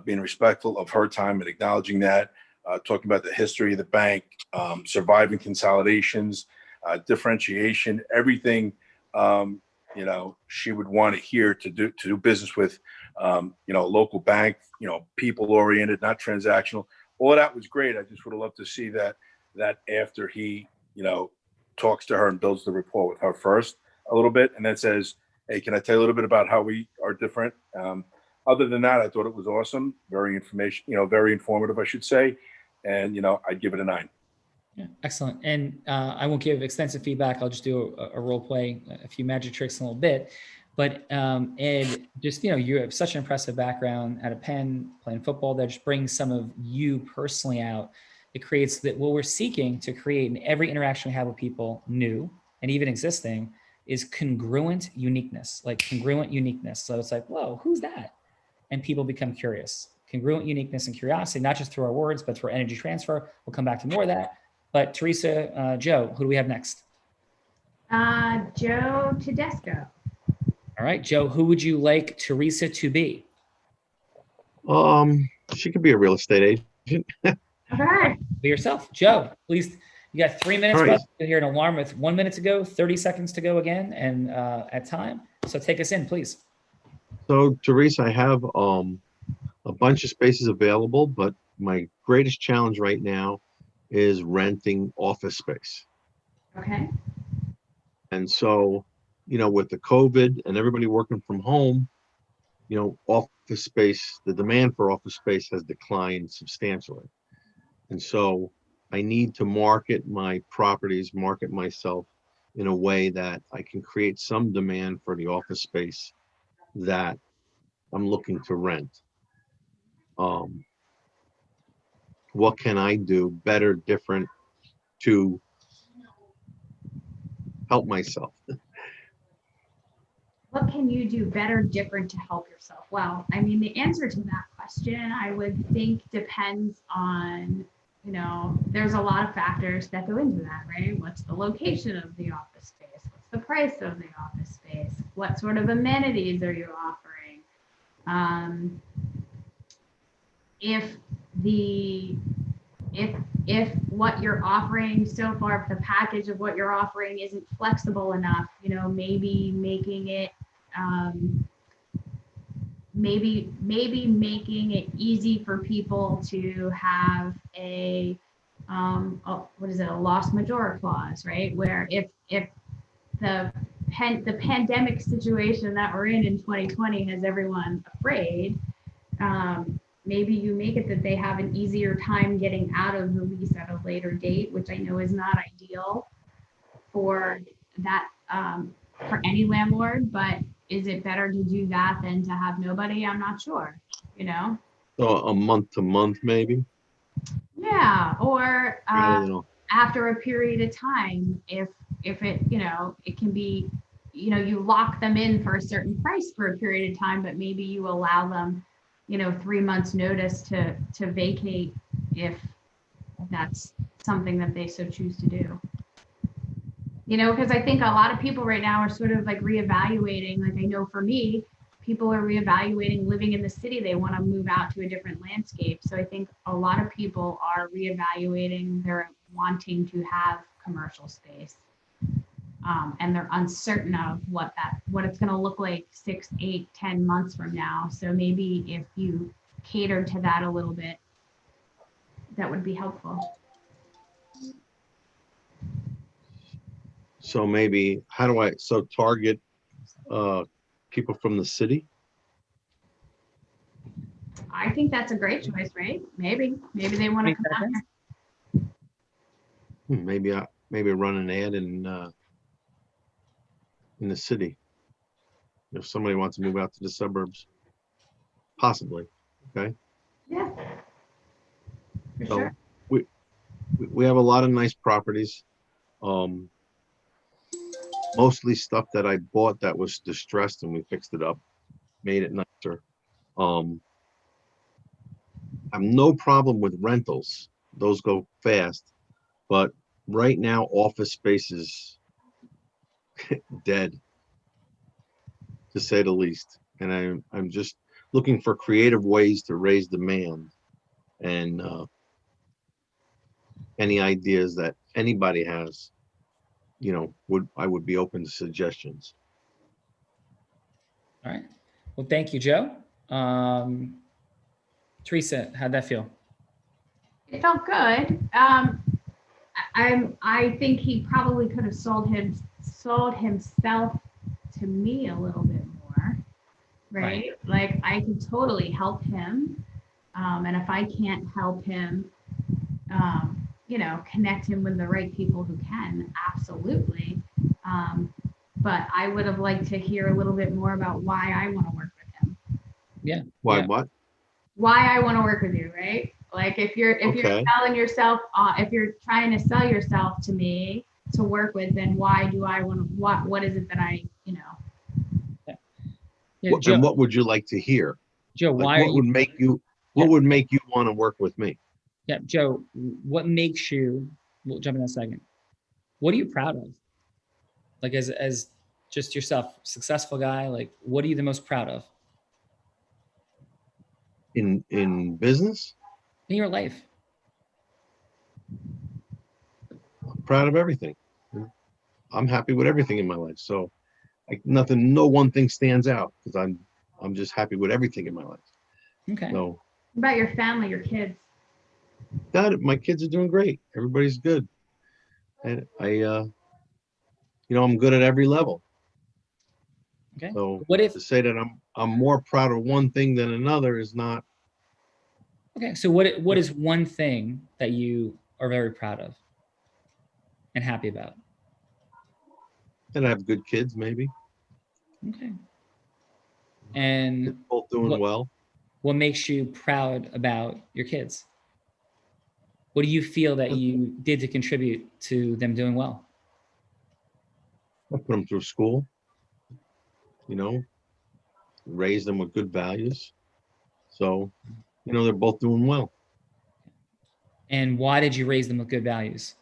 being respectful of her time and acknowledging that, talking about the history of the bank, surviving consolidations, differentiation, everything, she would want to hear to do business with, local bank, people oriented, not transactional. All of that was great. I just would have loved to see that after he, talks to her and builds the rapport with her first a little bit, and then says, "Hey, can I tell you a little bit about how we are different?" Other than that, I thought it was awesome. Very informative, I should say. And, I'd give it a 9. Yeah, excellent. And I won't give extensive feedback. I'll just do a role play, a few magic tricks in a little bit. But Ed, just, you have such an impressive background at a Penn, playing football, that just brings some of you personally out. It creates that what we're seeking to create in every interaction we have with people, new and even existing, is congruent uniqueness, So it's like, whoa, who's that? And people become curious. Congruent uniqueness and curiosity, not just through our words, but through energy transfer. We'll come back to more of that. But Teresa, Joe, who do we have next? Joe Tedesco. All right, Joe, who would you like Teresa to be? She could be a real estate agent. Okay. Be yourself. Joe, please. You got 3 minutes, All right. brother. You hear an alarm with 1 minute to go, 30 seconds to go again, and at time. So take us in, please. So Teresa, I have a bunch of spaces available, but my greatest challenge right now is renting office space. Okay. And so, with the COVID and everybody working from home, office space, the demand for office space has declined substantially. And so I need to market my properties, market myself in a way that I can create some demand for the office space that I'm looking to rent. What can I do better, different to help myself? What can you do better, different to help yourself? Well, I mean, the answer to that question, I would think, depends on, there's a lot of factors that go into that, right? What's the location of the office space? What's the price of the office space? What sort of amenities are you offering? If what you're offering so far, if the package of what you're offering isn't flexible enough, maybe making it maybe making it easy for people to have a loss majeure clause, right? Where if the pandemic situation that we're in 2020 has everyone afraid, maybe you make it that they have an easier time getting out of the lease at a later date, which I know is not ideal for that, for any landlord, but is it better to do that than to have nobody? I'm not sure, So a month to month, maybe? Yeah, or Rather than after a period of time, if it, it can be, you lock them in for a certain price for a period of time, but maybe you allow them 3 months notice to vacate if that's something that they so choose to do. Because I think a lot of people right now are sort of like reevaluating, like I know for me, people are reevaluating living in the city. They want to move out to a different landscape. So I think a lot of people are reevaluating their wanting to have commercial space. And they're uncertain of what it's going to look like 6, 8, 10 months from now. So maybe if you cater to that a little bit, that would be helpful. So maybe, target people from the city? I think that's a great choice, right? Maybe they want to come out here. Maybe run an ad in the city. If somebody wants to move out to the suburbs, possibly. Okay. Yeah. For So sure. we have a lot of nice properties. Mostly stuff that I bought that was distressed and we fixed it up, made it nicer. I have no problem with rentals. Those go fast. But right now, office space is dead, to say the least. And I'm just looking for creative ways to raise demand. And any ideas that anybody has, I would be open to suggestions. All right. Well, thank you, Joe. Teresa, how'd that feel? It felt good. I think he probably could have sold himself to me a little bit more, right? Like I could totally help him. And if I can't help him, connect him with the right people who can, absolutely. But I would have liked to hear a little bit more about why I want to work with him. Yeah. Why? Yeah. What? Why I want to work with you, right? Like if you're selling yourself, if you're trying to sell yourself to me to work with, then why do I want to? What is it that I, Yeah, Joe, And what would you like to hear? Joe, Like, why what are would you? make you? What would make you want to work with me? Yeah, Joe, what makes you we'll jump in a second. What are you proud of? Like as just yourself, successful guy, like what are you the most proud of In business, in your life? I'm proud of everything. I'm happy with everything in my life. So like nothing, no one thing stands out because I'm just happy with everything in my life. Okay. So What about your family, your kids? that my kids are doing great. Everybody's good. And I'm good at every level. Okay. So What if, to say that I'm more proud of one thing than another is not. okay. So what is one thing that you are very proud of and happy about? And I have good kids, maybe. Okay. And They're both doing well. what makes you proud about your kids? What do you feel that you did to contribute to them doing well? I put them through school, raise them with good values. So, they're both doing well. And why did you raise them with good values?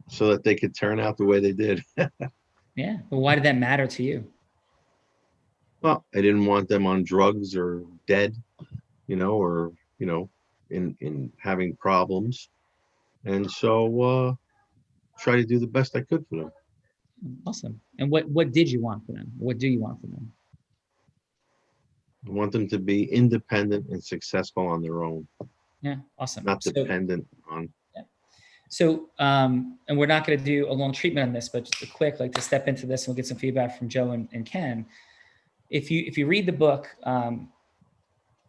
So that they could turn out the way they did. Yeah. But why did that matter to you? Well, I didn't want them on drugs or dead, or, in having problems. And so try to do the best I could for them. Awesome. And what did you want for them? What do you want for them? I want them to be independent and successful on their own. Yeah. Awesome. Not dependent on. Yeah. So, and we're not going to do a long treatment on this, but just a quick, like to step into this and we'll get some feedback from Joe and Ken. If you read the book,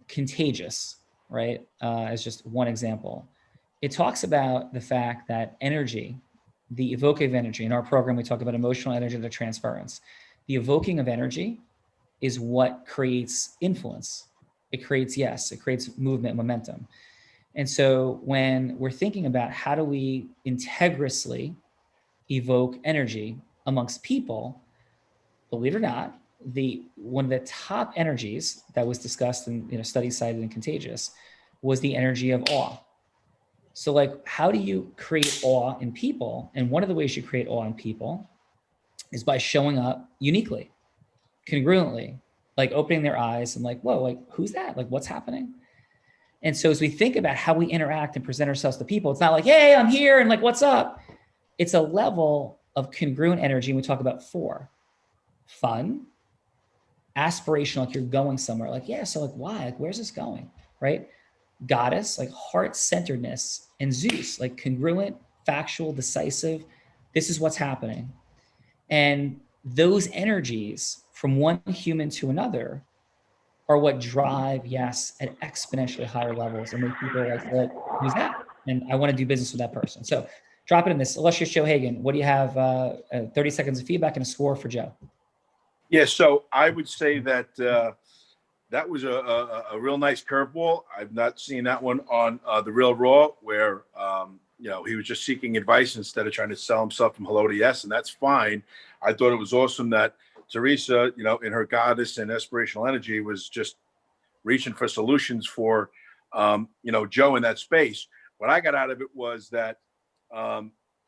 Contagious, right, as just one example, it talks about the fact that energy, the evocative energy, in our program, we talk about emotional energy, the transference. The evoking of energy is what creates influence. It creates movement, momentum. And so when we're thinking about how do we integrously evoke energy amongst people, believe it or not, one of the top energies that was discussed in studies cited in Contagious was the energy of awe. So like, how do you create awe in people? And one of the ways you create awe in people is by showing up uniquely, congruently, like opening their eyes and like, whoa, like who's that? Like what's happening? And so as we think about how we interact and present ourselves to people, it's not like, hey, I'm here and like, what's up? It's a level of congruent energy. And we talk about 4: fun, aspirational, like you're going somewhere, like, yeah, so like why? Like, where's this going? Right? Goddess, like heart-centeredness, and Zeus, like congruent, factual, decisive. This is what's happening. And those energies from one human to another are what drive, yes, at exponentially higher levels and make people like, who's that? And I want to do business with that person. So drop it in this. Illustrious Joe Hagan, what do you have? 30 seconds of feedback and a score for Joe. Yeah, so I would say that that was a real nice curveball. I've not seen that one on The Real Raw, where he was just seeking advice instead of trying to sell himself from hello to yes, and that's fine. I thought it was awesome that Teresa, in her goddess and aspirational energy, was just reaching for solutions for Joe in that space. What I got out of it was that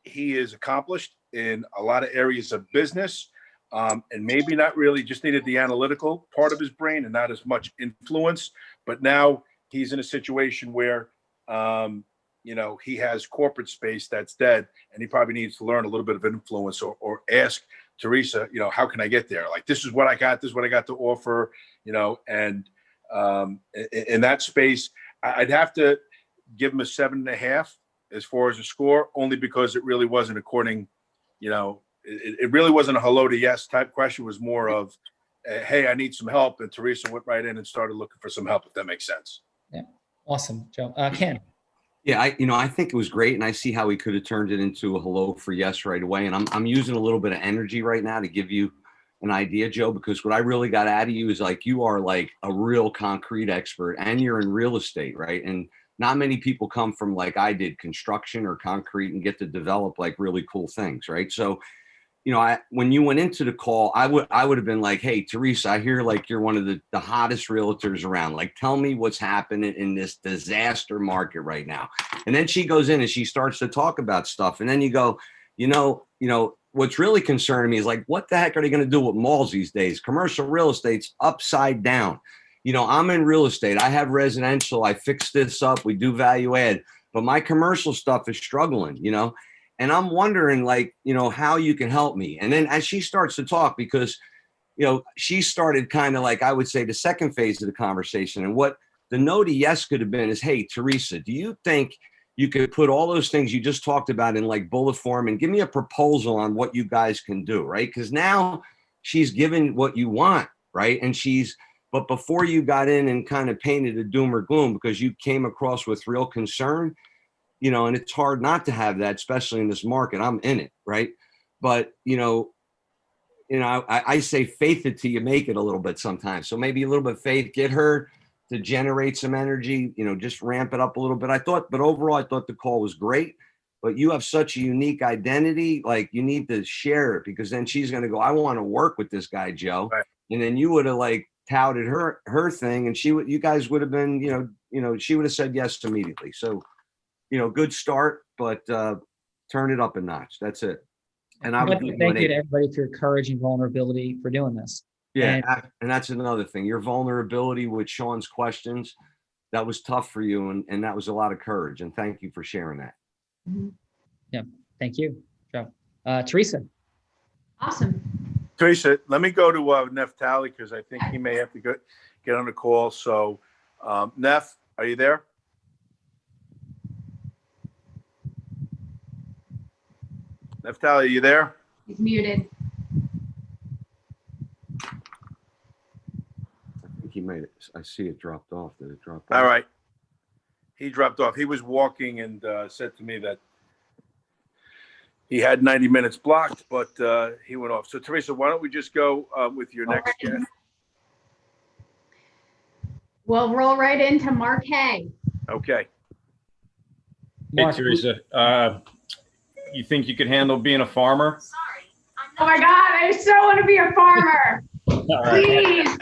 he is accomplished in a lot of areas of business. And maybe not really, just needed the analytical part of his brain and not as much influence. But now he's in a situation where, he has corporate space that's dead, and he probably needs to learn a little bit of influence or ask Teresa, how can I get there? Like, this is what I got. This is what I got to offer, and in that space, I'd have to give him a 7.5 as far as a score, only because it really wasn't according, it really wasn't a hello to yes type question. It was more of, hey, I need some help. And Teresa went right in and started looking for some help, if that makes sense. Yeah. Awesome, Joe. Ken. Yeah, I think it was great, and I see how he could have turned it into a hello for yes right away. And I'm using a little bit of energy right now to give you an idea, Joe, because what I really got out of you is like you are like a real concrete expert, and you're in real estate, right? And not many people come from like I did, construction or concrete, and get to develop like really cool things, right? So you know, when you went into the call, I would have been like, hey, Teresa, I hear like you're one of the hottest realtors around. Like, tell me what's happening in this disaster market right now. And then she goes in and she starts to talk about stuff. And then you go, you know, what's really concerning me is like, what the heck are they going to do with malls these days? Commercial real estate's upside down. You know, I'm in real estate. I have residential. I fix this up. We do value add, but my commercial stuff is struggling, you know? And I'm wondering, like, you know, how you can help me. And then as she starts to talk, because, you know, she started kind of like, I would say, the second phase of the conversation. And what the no to yes could have been is, hey, Teresa, do you think you could put all those things you just talked about in like bullet form and give me a proposal on what you guys can do, right? Because now she's given what you want, right? And but before you got in and kind of painted a doom or gloom because you came across with real concern, you know, and it's hard not to have that, especially in this market. I'm in it, right? But, you know, I say faith it till you make it a little bit sometimes. So maybe a little bit of faith, get her to generate some energy, you know, just ramp it up a little bit. But overall, I thought the call was great. But you have such a unique identity, like you need to share it because then she's going to go, I want to work with this guy, Joe. Right. And then you would have like touted her thing, and you guys would have been, you know, she would have said yes immediately. So, you know, good start, but turn it up a notch. That's it. And I would thank you to everybody for your courage and vulnerability for doing this. Yeah, and that's another thing. Your vulnerability with Sean's questions, that was tough for you, and that was a lot of courage. And thank you for sharing that. Yeah, thank you, Joe. Teresa. Awesome. Teresa, let me go to Neftali because I think he may have to get on the call. So, Nef, are you there? Neftali, are you there? He's muted. I think he made it. I see it dropped off. Did it drop off? All right. He dropped off. He was walking and said to me that he had 90 minutes blocked, but he went off. So, Teresa, why don't we just go with your next guest? We'll roll right into Mark Hay. Okay. Hey, Teresa, you think you could handle being a farmer? Oh my God, I so want to be a farmer. Please.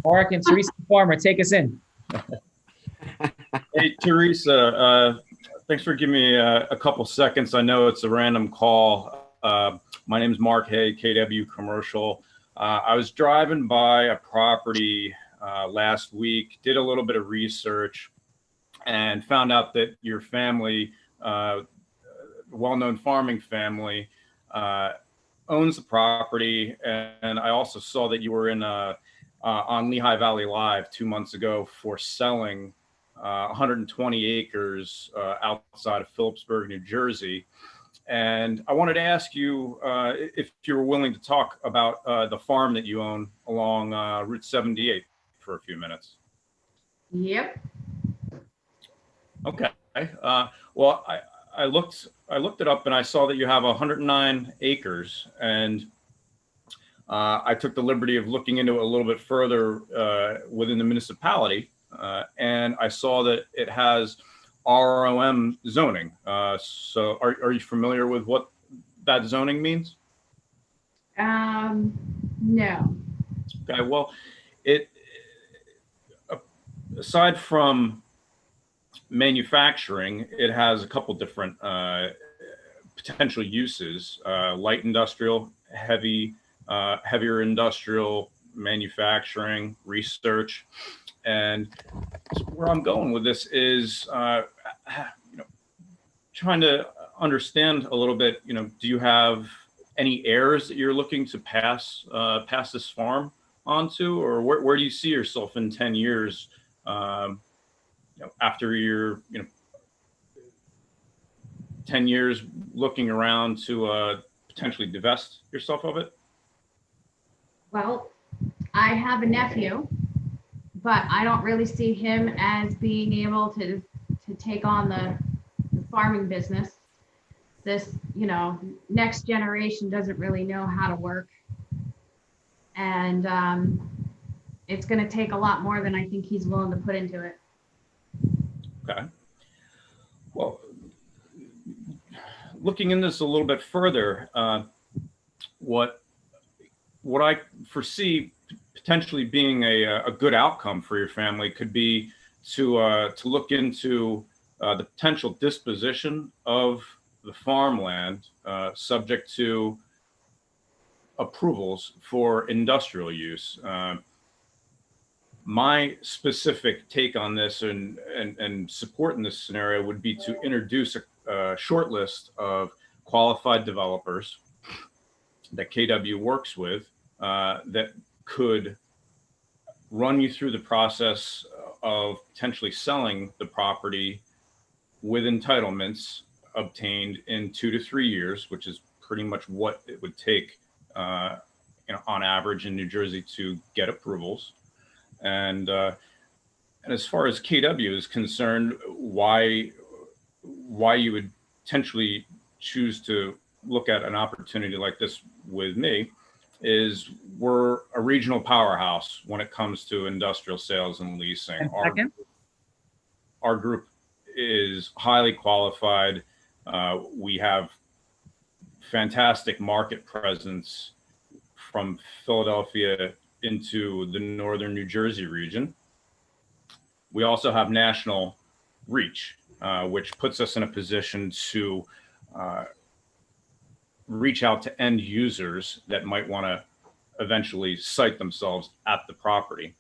Mark and Teresa Farmer, take us in. Hey, Teresa, thanks for giving me a couple seconds. I know it's a random call. My name is Mark Hay, KW Commercial. I was driving by a property last week, did a little bit of research, and found out that your family, well-known farming family, owns the property. And I also saw that you were in on Lehigh Valley Live 2 months ago for selling 120 acres outside of Phillipsburg, New Jersey. And I wanted to ask you if you were willing to talk about the farm that you own along Route 78 for a few minutes. Yep. Okay. Well, I looked it up and I saw that you have 109 acres, and I took the liberty of looking into it a little bit further within the municipality, and I saw that it has ROM zoning. So are you familiar with what that zoning means? No. Okay, well, aside from manufacturing, it has a couple different potential uses: light industrial, heavier industrial, manufacturing, research. And where I'm going with this is, trying to understand a little bit. Do you have any heirs that you're looking to pass this farm onto, or where do you see yourself in 10 years? After your 10 years looking around to potentially divest yourself of it? Well, I have a nephew, but I don't really see him as being able to take on the farming business. This, next generation doesn't really know how to work. And it's going to take a lot more than I think he's willing to put into it. Okay. Well, looking into this a little bit further, what I foresee potentially being a good outcome for your family could be to look into the potential disposition of the farmland, subject to approvals for industrial use. My specific take on this and support in this scenario would be to introduce a short list of qualified developers that KW works with, that could run you through the process of potentially selling the property with entitlements obtained in 2 to 3 years, which is pretty much what it would take, on average in New Jersey to get approvals. And as far as KW is concerned, why you would potentially choose to look at an opportunity like this with me is we're a regional powerhouse when it comes to industrial sales and leasing. Our group is highly qualified. We have fantastic market presence from Philadelphia into the northern New Jersey region. We also have national reach, which puts us in a position to reach out to end users that might want to eventually site themselves at the property.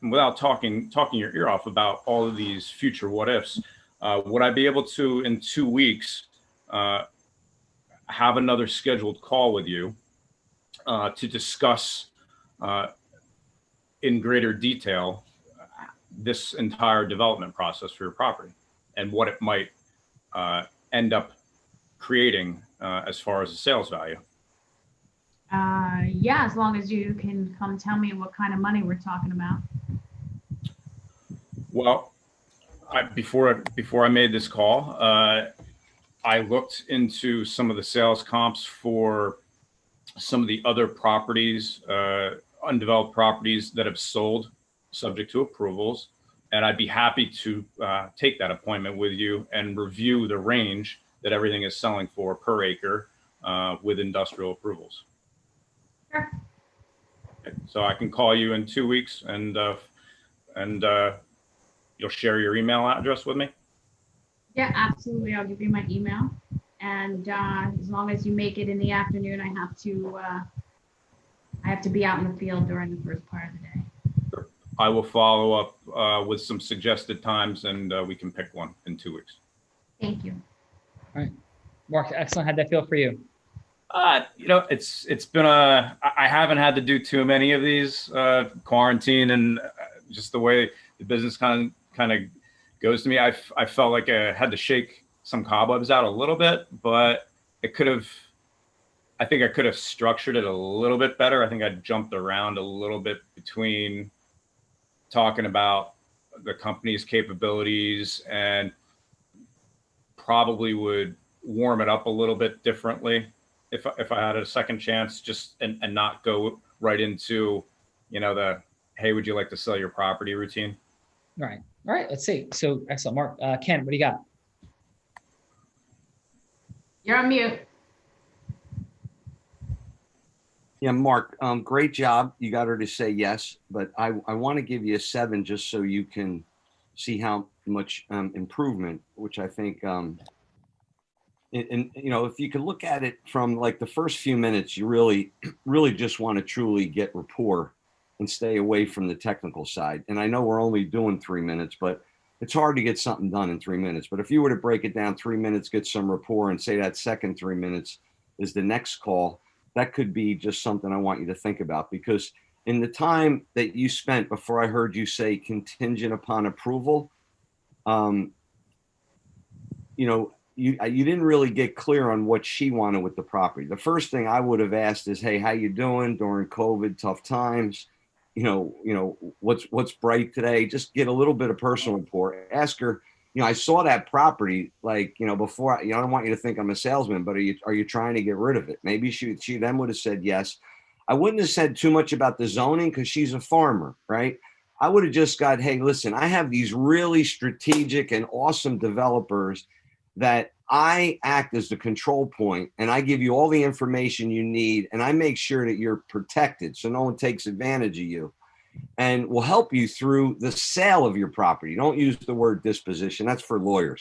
Without talking your ear off about all of these future what ifs, would I be able to, in 2 weeks, have another scheduled call with you to discuss in greater detail this entire development process for your property and what it might end up creating as far as the sales value? Yeah, as long as you can come tell me what kind of money we're talking about. Well, before I made this call, I looked into some of the sales comps for some of the other properties, undeveloped properties that have sold subject to approvals. And I'd be happy to take that appointment with you and review the range that everything is selling for per acre with industrial approvals. Sure. So I can call you in 2 weeks and you'll share your email address with me? Yeah, absolutely. I'll give you my email. And as long as you make it in the afternoon, I have to be out in the field during the first part of the day. I will follow up with some suggested times and we can pick one in 2 weeks. Thank you. All right. Mark, excellent. How'd that feel for you? It's been I haven't had to do too many of these quarantine and just the way the business kind of goes to me. I felt like I had to shake some cobwebs out a little bit, but I think I could have structured it a little bit better. I think I jumped around a little bit between talking about the company's capabilities and probably would warm it up a little bit differently if I had a second chance, just and not go right into, the, hey, would you like to sell your property routine? All right. Let's see. So excellent. Mark, Ken, what do you got? You're on mute. Yeah, Mark, great job. You got her to say yes, but I want to give you a 7 just so you can see how much improvement, which I think, and if you can look at it from like the first few minutes, you really just want to truly get rapport and stay away from the technical side. And I know we're only doing 3 minutes, but it's hard to get something done in 3 minutes. But if you were to break it down 3 minutes, get some rapport, and say that second 3 minutes is the next call, that could be just something I want you to think about. Because in the time that you spent before I heard you say contingent upon approval, you didn't really get clear on what she wanted with the property. The first thing I would have asked is, hey, how you doing during COVID, tough times? What's bright today? Just get a little bit of personal rapport. Ask her, I saw that property, before, I don't want you to think I'm a salesman, but are you trying to get rid of it? Maybe she then would have said yes. I wouldn't have said too much about the zoning because she's a farmer, right? I would have just got, hey, listen, I have these really strategic and awesome developers that I act as the control point and I give you all the information you need and I make sure that you're protected so no one takes advantage of you and will help you through the sale of your property. Don't use the word disposition. That's for lawyers.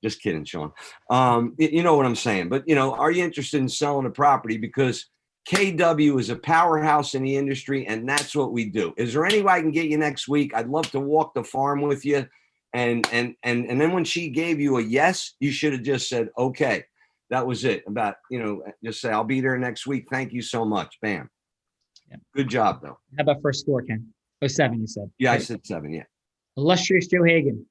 Just kidding, Sean. You know what I'm saying, but are you interested in selling a property? Because KW is a powerhouse in the industry and that's what we do. Is there any way I can get you next week? I'd love to walk the farm with you. And then when she gave you a yes, you should have just said, okay, that was it. About, just say, I'll be there next week. Thank you so much. Bam. Yeah. Good job, though. How about first score, Ken? Oh, 7, you said. Yeah, Right. I said 7. Yeah. Illustrious Joe Hagan.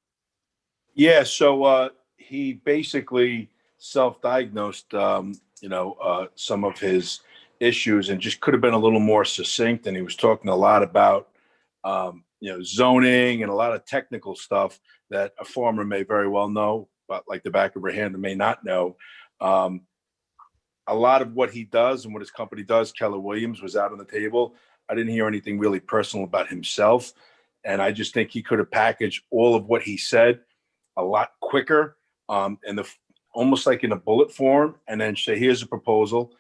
Yeah, so he basically self-diagnosed, some of his issues and just could have been a little more succinct. And he was talking a lot about, zoning and a lot of technical stuff that a farmer may very well know, but like the back of her hand, and may not know. A lot of what he does and what his company does, Keller Williams, was out on the table. I didn't hear anything really personal about himself. And I just think he could have packaged all of what he said a lot quicker, and almost like in a bullet form, and then say, here's a proposal.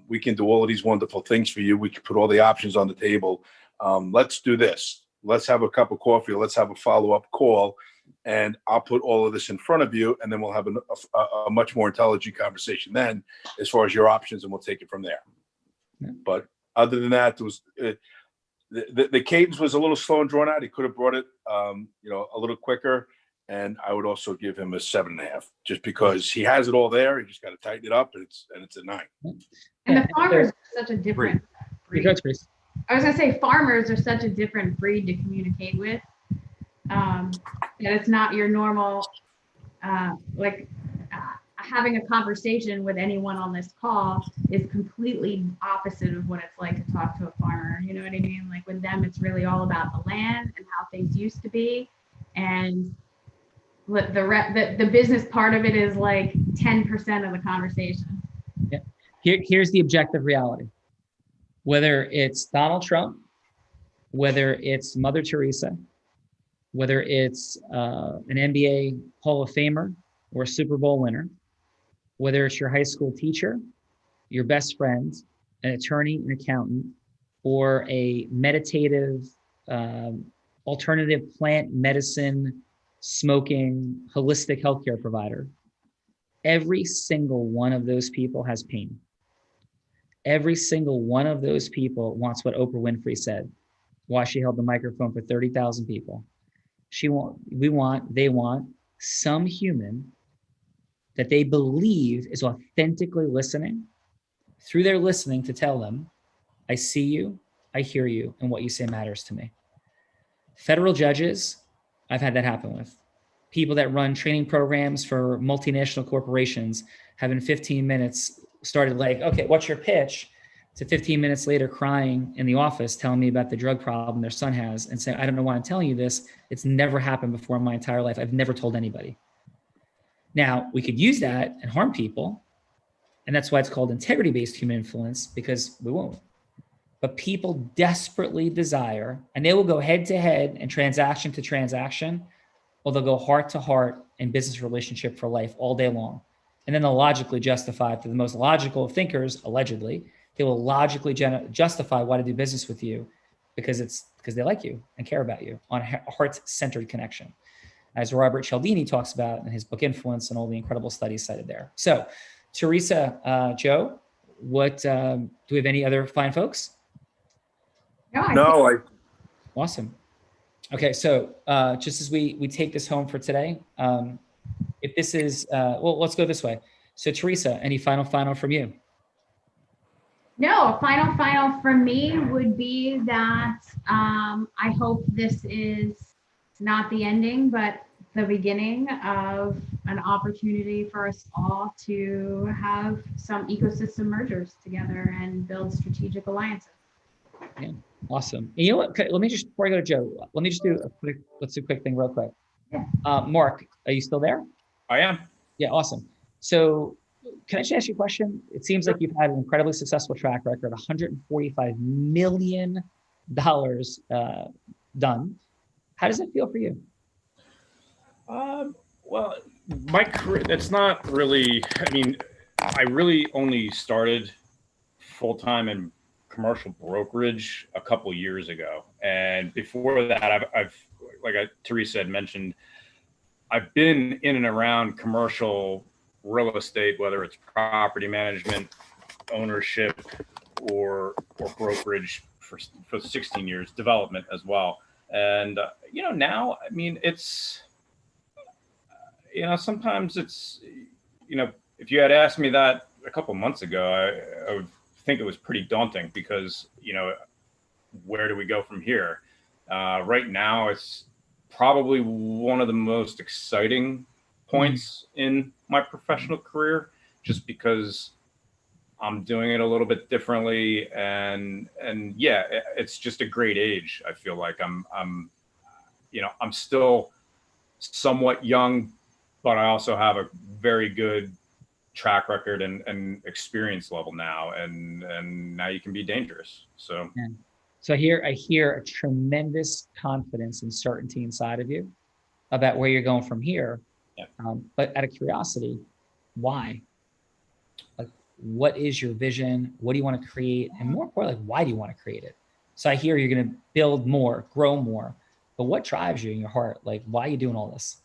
We can do all of these wonderful things for you. We can put all the options on the table. Let's do this. Let's have a cup of coffee. Let's have a follow-up call. And I'll put all of this in front of you. And then we'll have a much more intelligent conversation then as far as your options, and we'll take it from there. Yeah. But other than that, the cadence was a little slow and drawn out. He could have brought it, a little quicker. And I would also give him a 7.5, just because he has it all there. He just got to tighten it up, and it's a 9. And the farmers are such a different breed. I was gonna say farmers are such a different breed to communicate with. And it's not your normal, having a conversation with anyone on this call is completely opposite of what it's like to talk to a farmer. You know what I mean? Like with them, it's really all about the land and how things used to be. And the business part of it is like 10% of the conversation. Yeah. Here's the objective reality. Whether it's Donald Trump, whether it's Mother Teresa, whether it's an NBA Hall of Famer or a Super Bowl winner, whether it's your high school teacher, your best friend, an attorney, an accountant, or a meditative, alternative plant medicine, smoking, holistic healthcare provider, every single one of those people has pain. Every single one of those people wants what Oprah Winfrey said, why she held the microphone for 30,000 people. They want some human that they believe is authentically listening, through their listening, to tell them, I see you, I hear you, and what you say matters to me. Federal judges, I've had that happen with. People that run training programs for multinational corporations have in 15 minutes started like, okay, what's your pitch? To 15 minutes later crying in the office, telling me about the drug problem their son has, and saying, I don't know why I'm telling you this. It's never happened before in my entire life. I've never told anybody. Now, we could use that and harm people. And that's why it's called integrity-based human influence, because we won't. But people desperately desire, and they will go head to head and transaction to transaction, or they'll go heart to heart in business relationship for life all day long. And then they'll logically justify it to the most logical of thinkers, allegedly. They will logically justify why to do business with you because they like you and care about you on a heart-centered connection, as Robert Cialdini talks about in his book Influence and all the incredible studies cited there. So, Teresa, Joe, do we have any other fine folks? No, Awesome. Okay, so just as we take this home for today, if this is, let's go this way. So, Teresa, any final from you? No, a final from me would be that I hope this is not the ending, but the beginning of an opportunity for us all to have some ecosystem mergers together and build strategic alliances. Yeah, awesome. You know what? Okay, let me just, before I go to Joe, let's do a quick thing real quick. Yeah. Mark, are you still there? I am. Yeah, awesome. So can I just ask you a question? It seems like you've had an incredibly successful track record, $145 million done. How does that feel for you? Well, my career, that's not really, I mean, I really only started full-time in commercial brokerage a couple years ago. And before that, I've like Teresa had mentioned, I've been in and around commercial real estate, whether it's property management, ownership, or brokerage for 16 years, development as well. And, now, I mean, it's, sometimes it's, if you had asked me that a couple months ago, I would think it was pretty daunting because, where do we go from here? Right now, it's probably one of the most exciting points in my professional career, just because I'm doing it a little bit differently, and yeah, it's just a great age. I feel like I'm still somewhat young, but I also have a very good track record and experience level now, and now you can be dangerous. So. Yeah. So I hear a tremendous confidence and certainty inside of you about where you're going from here. Yeah. But out of curiosity, why? Like, what is your vision? What do you want to create? And more importantly, why do you want to create it? So I hear you're going to build more, grow more, but what drives you in your heart? Like, why are you doing all this?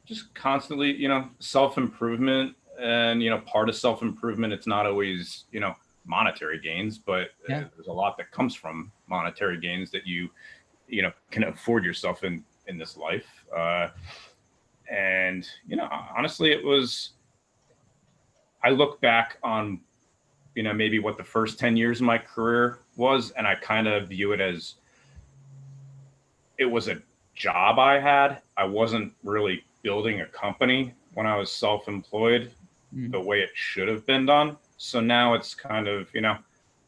Just constantly, self-improvement, and, part of self-improvement, it's not always, monetary gains, but there's a lot that comes from monetary gains that you can afford yourself in this life. And, honestly, I look back on, maybe what the first 10 years of my career was, and I kind of view it as it was a job I had. I wasn't really building a company when I was self-employed the way it should have been done. So now it's kind of,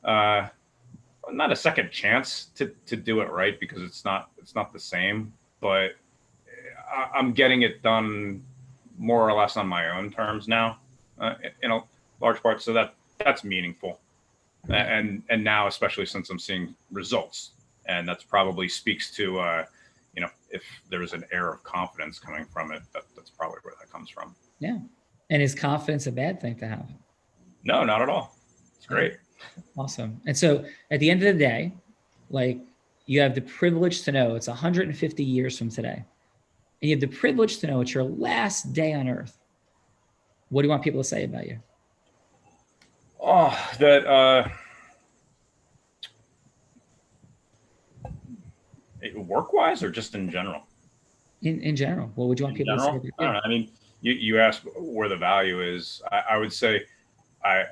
not a second chance to do it right, because it's not the same, but I'm getting it done more or less on my own terms now, in a large part. So that's meaningful. And now, especially since I'm seeing results, and that's probably speaks to, if there's an air of confidence coming from it, that's probably where that comes from. Yeah. And is confidence a bad thing to have? No, not at all. It's great. Awesome. And so at the end of the day, like, you have the privilege to know it's 150 years from today, and you have the privilege to know it's your last day on earth. What do you want people to say about you? Oh, that, work-wise, or just in general? In general, what would you want people to say about you? I don't know. I mean, you asked where the value is. I would say,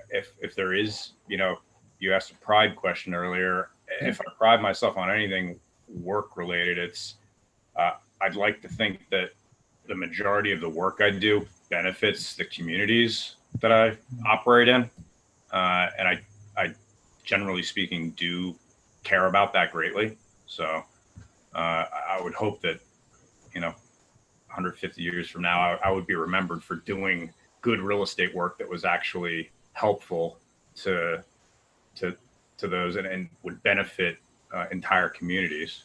if there is, you asked a pride question earlier. Yeah. If I pride myself on anything work related, it's I'd like to think that the majority of the work I do benefits the communities that I operate in, and I generally speaking do care about that greatly. So I would hope that 150 years from now, I would be remembered for doing good real estate work that was actually helpful to those and would benefit entire communities.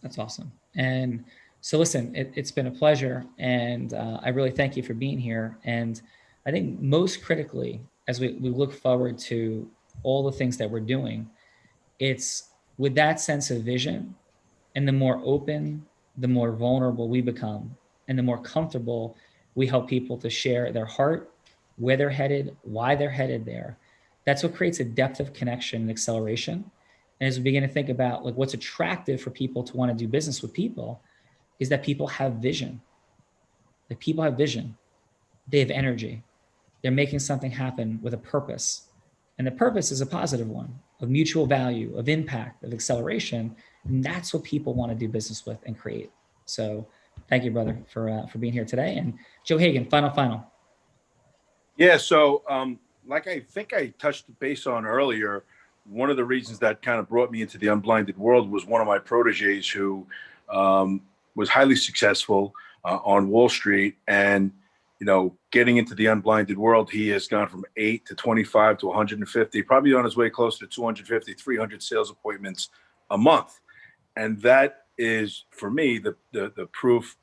That's awesome. And so listen, it's been a pleasure, and I really thank you for being here. And I think most critically, as we look forward to all the things that we're doing, it's with that sense of vision, and the more open, the more vulnerable we become, and the more comfortable we help people to share their heart, where they're headed, why they're headed there. That's what creates a depth of connection and acceleration. And as we begin to think about like what's attractive for people to want to do business with people, is that people have vision. Like, people have vision. They have energy. They're making something happen with a purpose. And the purpose is a positive one, of mutual value, of impact, of acceleration. And that's what people want to do business with and create. So thank you, brother, for being here today. And Joe Hagan, final. Yeah. So like I think I touched base on earlier, one of the reasons that kind of brought me into the unblinded world was one of my proteges who was highly successful on Wall Street. And, getting into the unblinded world, he has gone from 8 to 25 to 150, probably on his way close to 250, 300 sales appointments a month. And that is for me the proof,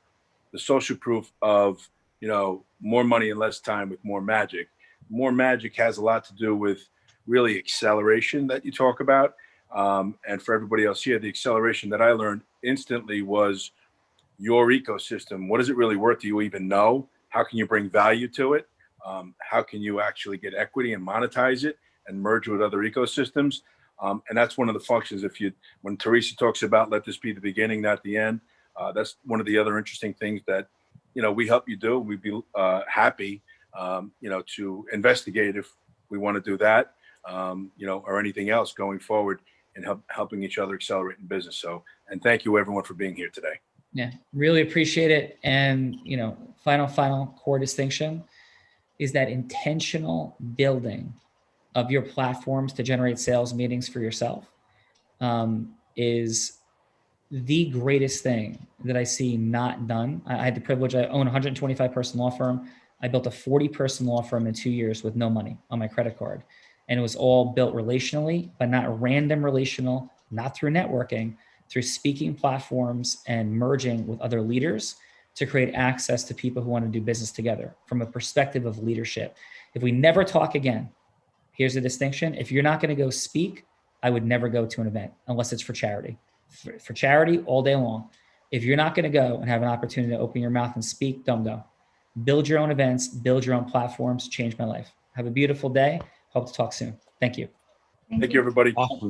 the social proof of, you know, more money in less time with more magic. More magic has a lot to do with really acceleration that you talk about. And for everybody else here, the acceleration that I learned instantly was your ecosystem. What is it really worth? Do you even know? How can you bring value to it? How can you actually get equity and monetize it and merge with other ecosystems? And that's one of the functions. When Teresa talks about let this be the beginning, not the end, that's one of the other interesting things that, you know, we help you do. We'd be happy, you know, to investigate if we want to do that, you know, or anything else going forward and helping each other accelerate in business. So, and thank you everyone for being here today. Yeah, really appreciate it. And, you know, final core distinction is that intentional building of your platforms to generate sales meetings for yourself is the greatest thing that I see not done. I had the privilege, I own a 125 person law firm. I built a 40 person law firm in 2 years with no money on my credit card. And it was all built relationally, but not random relational, not through networking, through speaking platforms and merging with other leaders to create access to people who want to do business together from a perspective of leadership. If we never talk again, here's the distinction. If you're not going to go speak, I would never go to an event unless it's for charity. For charity all day long. If you're not going to go and have an opportunity to open your mouth and speak, don't go. Build your own events, build your own platforms, change my life. Have a beautiful day. Hope to talk soon. Thank you. Thank you, everybody. Awesome.